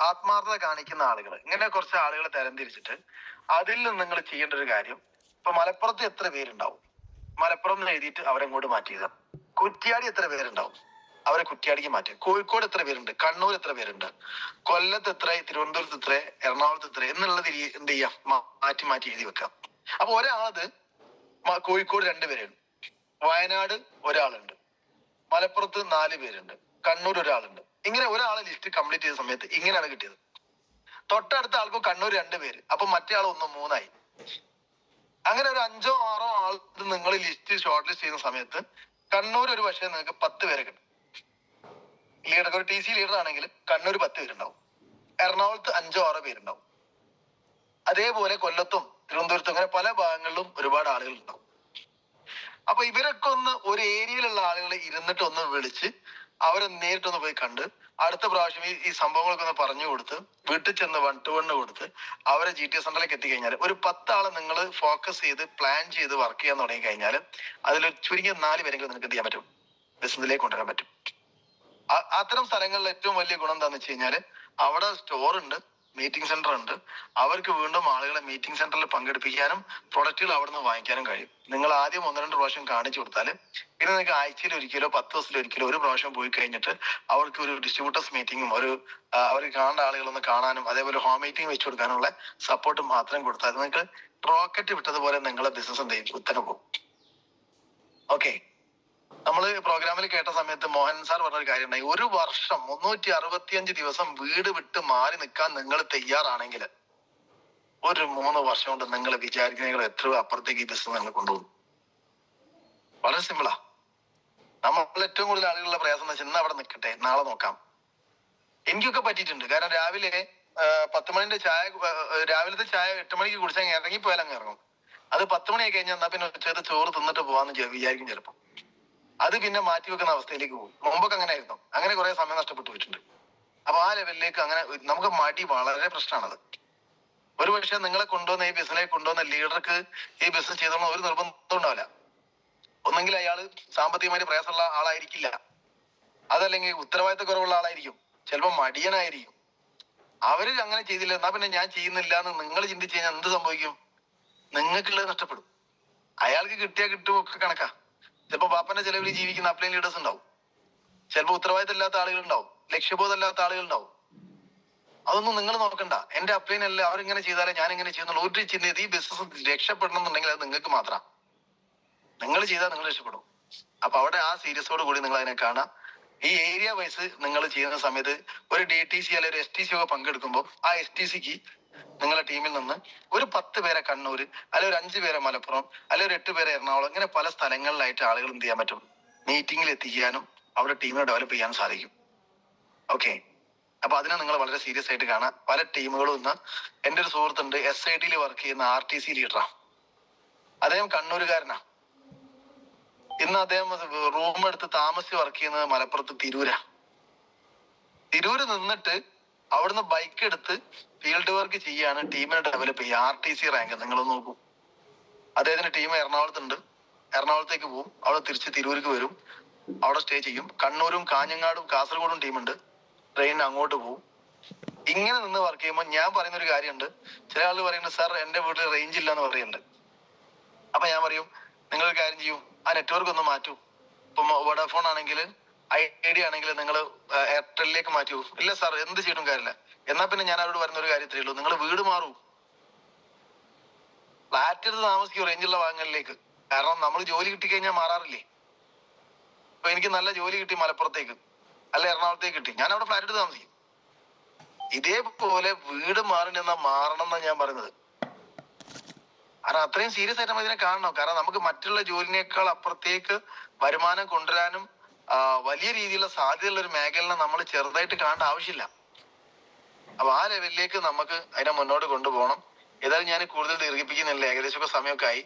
ആത്മാർത്ഥത കാണിക്കുന്ന ആളുകൾ, ഇങ്ങനെ കുറച്ച് ആളുകളെ തരംതിരിച്ചിട്ട് അതിൽ നിന്ന് നിങ്ങൾ ചെയ്യേണ്ട ഒരു കാര്യം, ഇപ്പൊ മലപ്പുറത്ത് എത്ര പേരുണ്ടാവും, മലപ്പുറം എന്ന് എഴുതിയിട്ട് അവരെ അങ്ങോട്ട് മാറ്റിയത്. കുറ്റിയാടി എത്ര പേരുണ്ടാവും, അവരെ കുറ്റിയാടിക്ക് മാറ്റുക. കോഴിക്കോട് എത്ര പേരുണ്ട്, കണ്ണൂർ എത്ര പേരുണ്ട്, കൊല്ലത്ത് എത്ര, തിരുവനന്തപുരത്ത് എത്ര, എറണാകുളത്ത് എത്ര എന്നുള്ളത് എന്ത് ചെയ്യാം, മാറ്റി മാറ്റി എഴുതി വെക്കാം. അപ്പൊ ഒരാളത് കോഴിക്കോട് 2 പേരുണ്ട്, വയനാട് ഒരാളുണ്ട്, മലപ്പുറത്ത് 4 പേരുണ്ട്, കണ്ണൂർ ഒരാളുണ്ട്. ഇങ്ങനെ ഒരാളെ ലിസ്റ്റ് കംപ്ലീറ്റ് ചെയ്ത സമയത്ത് ഇങ്ങനെയാണ് കിട്ടിയത്. തൊട്ടടുത്ത ആൾക്കും കണ്ണൂർ 2 പേര്, അപ്പൊ മറ്റേ ആൾ 1 3 ആയി. അങ്ങനെ ഒരു 5-6 ആൾ നിങ്ങൾ ഷോർട്ട് ലിസ്റ്റ് ചെയ്യുന്ന സമയത്ത് കണ്ണൂർ ഒരു പക്ഷേ നിങ്ങൾക്ക് 10 പേരെ കിട്ടും. ലീഡർ ഒരു TC ലീഡർ ആണെങ്കിൽ കണ്ണൂർ 10 പേരുണ്ടാവും, എറണാകുളത്ത് 5-6 പേരുണ്ടാവും. അതേപോലെ കൊല്ലത്തും തിരുവനന്തപുരത്തും അങ്ങനെ പല ഭാഗങ്ങളിലും ഒരുപാട് ആളുകൾ ഉണ്ടാവും. അപ്പൊ ഇവരൊക്കെ ഒന്ന് ഒരു ഏരിയയിലുള്ള ആളുകളെ ഇരുന്നിട്ട് ഒന്ന് വിളിച്ച് അവരെ നേരിട്ടൊന്ന് പോയി കണ്ട് അടുത്ത പ്രാവശ്യം ഈ സംഭവങ്ങളൊക്കെ ഒന്ന് പറഞ്ഞു കൊടുത്ത് വീട്ടിൽ ചെന്ന് 1 to 1 കൊടുത്ത് അവരെ GTS സെന്ററിലേക്ക് എത്തിക്കഴിഞ്ഞാൽ ഒരു 10 ആളെ നിങ്ങൾ ഫോക്കസ് ചെയ്ത് പ്ലാൻ ചെയ്ത് വർക്ക് ചെയ്യാൻ തുടങ്ങി കഴിഞ്ഞാൽ അതിൽ ചുരുങ്ങിയ 4 പേരെങ്കിലും നിങ്ങൾക്ക് എന്ത് ചെയ്യാൻ പറ്റും, ബിസിനസ്സിലേക്ക് കൊണ്ടുവരാൻ പറ്റും. അത്തരം സ്ഥലങ്ങളിൽ ഏറ്റവും വലിയ ഗുണം എന്താന്ന് വെച്ച് കഴിഞ്ഞാൽ അവിടെ സ്റ്റോർ ഉണ്ട്, മീറ്റിംഗ് സെന്റർ ഉണ്ട്. അവർക്ക് വീണ്ടും ആളുകളെ മീറ്റിംഗ് സെന്ററിൽ പങ്കെടുപ്പിക്കാനും പ്രൊഡക്റ്റുകൾ അവിടെ നിന്ന് വാങ്ങിക്കാനും കഴിയും. നിങ്ങൾ ആദ്യം 1-2 പ്രാവശ്യം കാണിച്ചു കൊടുത്താൽ പിന്നെ നിങ്ങൾക്ക് ആഴ്ചയിൽ ഒരിക്കലോ 10 ദിവസത്തിൽ ഒരിക്കലോ ഒരു പ്രാവശ്യം പോയി കഴിഞ്ഞിട്ട് അവർക്ക് ഒരു ഡിസ്ട്രിബ്യൂട്ടേഴ്സ് മീറ്റിംഗും അവർക്ക് കാണേണ്ട ആളുകളൊന്ന് കാണാനും അതേപോലെ ഹോം മീറ്റിംഗ് വെച്ച് കൊടുക്കാനുള്ള സപ്പോർട്ട് മാത്രം കൊടുത്താൽ നിങ്ങൾക്ക് റോക്കറ്റ് വിട്ടതുപോലെ നിങ്ങളെ ബിസിനസ് എന്ത് ചെയ്യും, കുത്തനെ പോകും. ഓക്കെ, നമ്മൾ പ്രോഗ്രാമിൽ കേട്ട സമയത്ത് മോഹൻ സാർ പറഞ്ഞൊരു കാര്യം ഉണ്ടായി. 1 വർഷം 365 ദിവസം വീട് വിട്ട് മാറി നിൽക്കാൻ നിങ്ങൾ തയ്യാറാണെങ്കിൽ ഒരു 3 വർഷം കൊണ്ട് നിങ്ങൾ വിചാരിക്കുന്ന എത്രയോ അപ്പുറത്തേക്ക് ഈ ബിസിനസ് നിങ്ങൾ കൊണ്ടുപോകും. വളരെ സിമ്പിളാ. നമ്മൾ ഏറ്റവും കൂടുതൽ ആളുകളുടെ പ്രയാസം എന്ന് വെച്ചാൽ ഇന്ന് അവിടെ നിൽക്കട്ടെ, നാളെ നോക്കാം. എനിക്കൊക്കെ പറ്റിയിട്ടുണ്ട്. കാരണം രാവിലെ 10 മണിന്റെ ചായ, രാവിലത്തെ ചായ 8 മണിക്ക് കുടിച്ചാൽ ഇറങ്ങിപ്പോയാൽ അങ്ങ് ഇറങ്ങും. അത് 10 മണിയായി കഴിഞ്ഞാൽ എന്നാ പിന്നെ ഉച്ചത്തെ ചോറ് തിന്നിട്ട് പോവാന്ന് വിചാരിക്കും ചിലപ്പോൾ. അത് പിന്നെ മാറ്റി വെക്കുന്ന അവസ്ഥയിലേക്ക് പോകും. മുമ്പൊക്കെ അങ്ങനെ ആയിരുന്നു. അങ്ങനെ കുറെ സമയം നഷ്ടപ്പെട്ടു പോയിട്ടുണ്ട്. അപ്പൊ ആ ലെവലിലേക്ക് അങ്ങനെ നമുക്ക് മടി വളരെ പ്രശ്നമാണത്. ഒരു പക്ഷെ നിങ്ങളെ കൊണ്ടുവന്ന ഈ ബിസിനസ്സിലേക്ക് കൊണ്ടുവന്ന ലീഡർക്ക് ഈ ബിസിനസ് ചെയ്തോളണം ഒരു നിർബന്ധം ഉണ്ടാവില്ല. ഒന്നെങ്കിൽ അയാള് സാമ്പത്തികമായി പ്രയാസമുള്ള ആളായിരിക്കില്ല, അതല്ലെങ്കിൽ ഉത്തരവാദിത്ത കുറവുള്ള ആളായിരിക്കും, ചിലപ്പോൾ മടിയനായിരിക്കും. അവര് അങ്ങനെ ചെയ്തില്ല എന്നാ പിന്നെ ഞാൻ ചെയ്യുന്നില്ല എന്ന് നിങ്ങൾ ചിന്തിച്ചു കഴിഞ്ഞാൽ എന്ത് സംഭവിക്കും? നിങ്ങൾക്കുള്ളത് നഷ്ടപ്പെടും. അയാൾക്ക് കിട്ടിയാൽ കിട്ടും ഒക്കെ കണക്കാ. ചിലപ്പോ ബാപ്പന്റെ ചെലവിൽ ജീവിക്കുന്ന അപ്ലൈൻ ലീഡേഴ്സ് ഉണ്ടാവും, ചിലപ്പോൾ ഉത്തരവാദിത്തം ഇല്ലാത്ത ആളുകൾ ഉണ്ടാവും, ലക്ഷ്യബോധം ഇല്ലാത്ത ആളുകൾ ഉണ്ടാവും. അതൊന്നും നിങ്ങൾ നോക്കണ്ട. എന്റെ അപ്ലൈൻ അല്ല, അവരിങ്ങനെ ചെയ്താലേ ഞാൻ ഇങ്ങനെ ചെയ്യുന്നുള്ള ഒരു ചിന്ത. ഈ ബിസിനസ് രക്ഷപ്പെടണം എന്നുണ്ടെങ്കിൽ അത് നിങ്ങൾക്ക് മാത്രം. നിങ്ങൾ ചെയ്താൽ നിങ്ങൾ രക്ഷപ്പെടും. അപ്പൊ അവിടെ ആ സീരിയസോട് കൂടി നിങ്ങൾ അതിനെ കാണാം. ഈ ഏരിയ വൈസ് നിങ്ങൾ ചെയ്യുന്ന സമയത്ത് ഒരു DTC അല്ലെങ്കിൽ ഒരു STC ഒക്കെ പങ്കെടുക്കുമ്പോൾ ആ STCക്ക് നിങ്ങളുടെ ടീമിൽ നിന്ന് ഒരു 10 പേരെ കണ്ണൂര്, അല്ലെങ്കിൽ ഒരു 5 പേരെ മലപ്പുറം, അല്ലെങ്കിൽ ഒരു 8 പേരെ എറണാകുളം, ഇങ്ങനെ പല സ്ഥലങ്ങളിലായിട്ട് ആളുകൾ എന്ത് ചെയ്യാൻ പറ്റും, മീറ്റിംഗിൽ എത്തിക്കാനും അവിടെ ടീമിനെ ഡെവലപ്പ് ചെയ്യാനും സാധിക്കും. ഓക്കെ, അപ്പൊ അതിനെ നിങ്ങൾ വളരെ സീരിയസ് ആയിട്ട് കാണാം. പല ടീമുകളും ഇന്ന് എൻ്റെ ഒരു സുഹൃത്തുണ്ട്, SITയിൽ വർക്ക് ചെയ്യുന്ന RTC ലീഡറാ. അദ്ദേഹം കണ്ണൂരുകാരനാ. ഇന്ന് അദ്ദേഹം റൂം എടുത്ത് താമസിച്ച് വർക്ക് ചെയ്യുന്നത് മലപ്പുറത്ത് തിരൂര് നിന്നിട്ട് അവിടുന്ന് ബൈക്ക് എടുത്ത് ഫീൽഡ് വർക്ക് ചെയ്യാണ് ടീമിനെ ഡെവലപ്പ് ചെയ്യുക. RTC റാങ്ക് നിങ്ങൾ നോക്കൂ. അദ്ദേഹത്തിന്റെ ടീം എറണാകുളത്തുണ്ട്, എറണാകുളത്തേക്ക് പോകും, അവിടെ തിരിച്ച് തിരൂർക്ക് വരും, അവിടെ സ്റ്റേ ചെയ്യും. കണ്ണൂരും കാഞ്ഞങ്ങാടും കാസർഗോഡും ടീമുണ്ട്, ട്രെയിനിന് അങ്ങോട്ട് പോകും. ഇങ്ങനെ നിന്ന് വർക്ക് ചെയ്യുമ്പോൾ ഞാൻ പറയുന്ന ഒരു കാര്യമുണ്ട്. ചില ആളുകൾ പറയുന്നത് സാർ എന്റെ വീട്ടിൽ റേഞ്ച് ഇല്ല എന്ന് പറയുന്നുണ്ട്. അപ്പൊ ഞാൻ പറയും നിങ്ങളൊരു കാര്യം ചെയ്യും, ആ നെറ്റ്വർക്ക് ഒന്ന് മാറ്റൂ. ഇപ്പൊ വോഡാഫോൺ ആണെങ്കിൽ ഐഡിയ ആണെങ്കിൽ നിങ്ങൾ എയർടെലിലേക്ക് മാറ്റൂ. ഇല്ല സാർ എന്ത് ചെയ്തിട്ടും കാര്യമില്ല. എന്നാ പിന്നെ ഞാൻ അവരോട് പറയുന്ന ഒരു കാര്യത്തിലേ ഉള്ളൂ, നിങ്ങൾ വീട് മാറൂ, ഫ്ലാറ്റ് എടുത്ത് താമസിക്കൂ റേഞ്ചുള്ള ഭാഗങ്ങളിലേക്ക്. കാരണം നമ്മൾ ജോലി കിട്ടിക്കഴിഞ്ഞാൽ മാറാറില്ലേ. ഇപ്പൊ എനിക്ക് നല്ല ജോലി കിട്ടി മലപ്പുറത്തേക്ക് അല്ല എറണാകുളത്തേക്ക് കിട്ടി, ഞാൻ അവിടെ ഫ്ലാറ്റ് എടുത്ത് താമസിക്കും. ഇതേപോലെ വീട് മാറണമെന്നാ മാറണം എന്നാ ഞാൻ പറയുന്നത്. കാരണം അത്രയും സീരിയസ് ആയിട്ട് നമ്മൾ ഇതിനെ കാണണം. കാരണം നമുക്ക് മറ്റുള്ള ജോലിനേക്കാൾ അപ്പുറത്തേക്ക് വരുമാനം കൊണ്ടുവരാനും വലിയ രീതിയിലുള്ള സാധ്യതയുള്ള ഒരു മേഖലനെ നമ്മൾ ചെറുതായിട്ട് കാണേണ്ട ആവശ്യമില്ല. അപ്പൊ ആ ലെവലിലേക്ക് നമുക്ക് അതിനെ മുന്നോട്ട് കൊണ്ടുപോകണം. ഏതായാലും ഞാൻ കൂടുതൽ ദീർഘിപ്പിക്കുന്നില്ല, ഏകദേശമൊക്കെ സമയമൊക്കെ ആയി.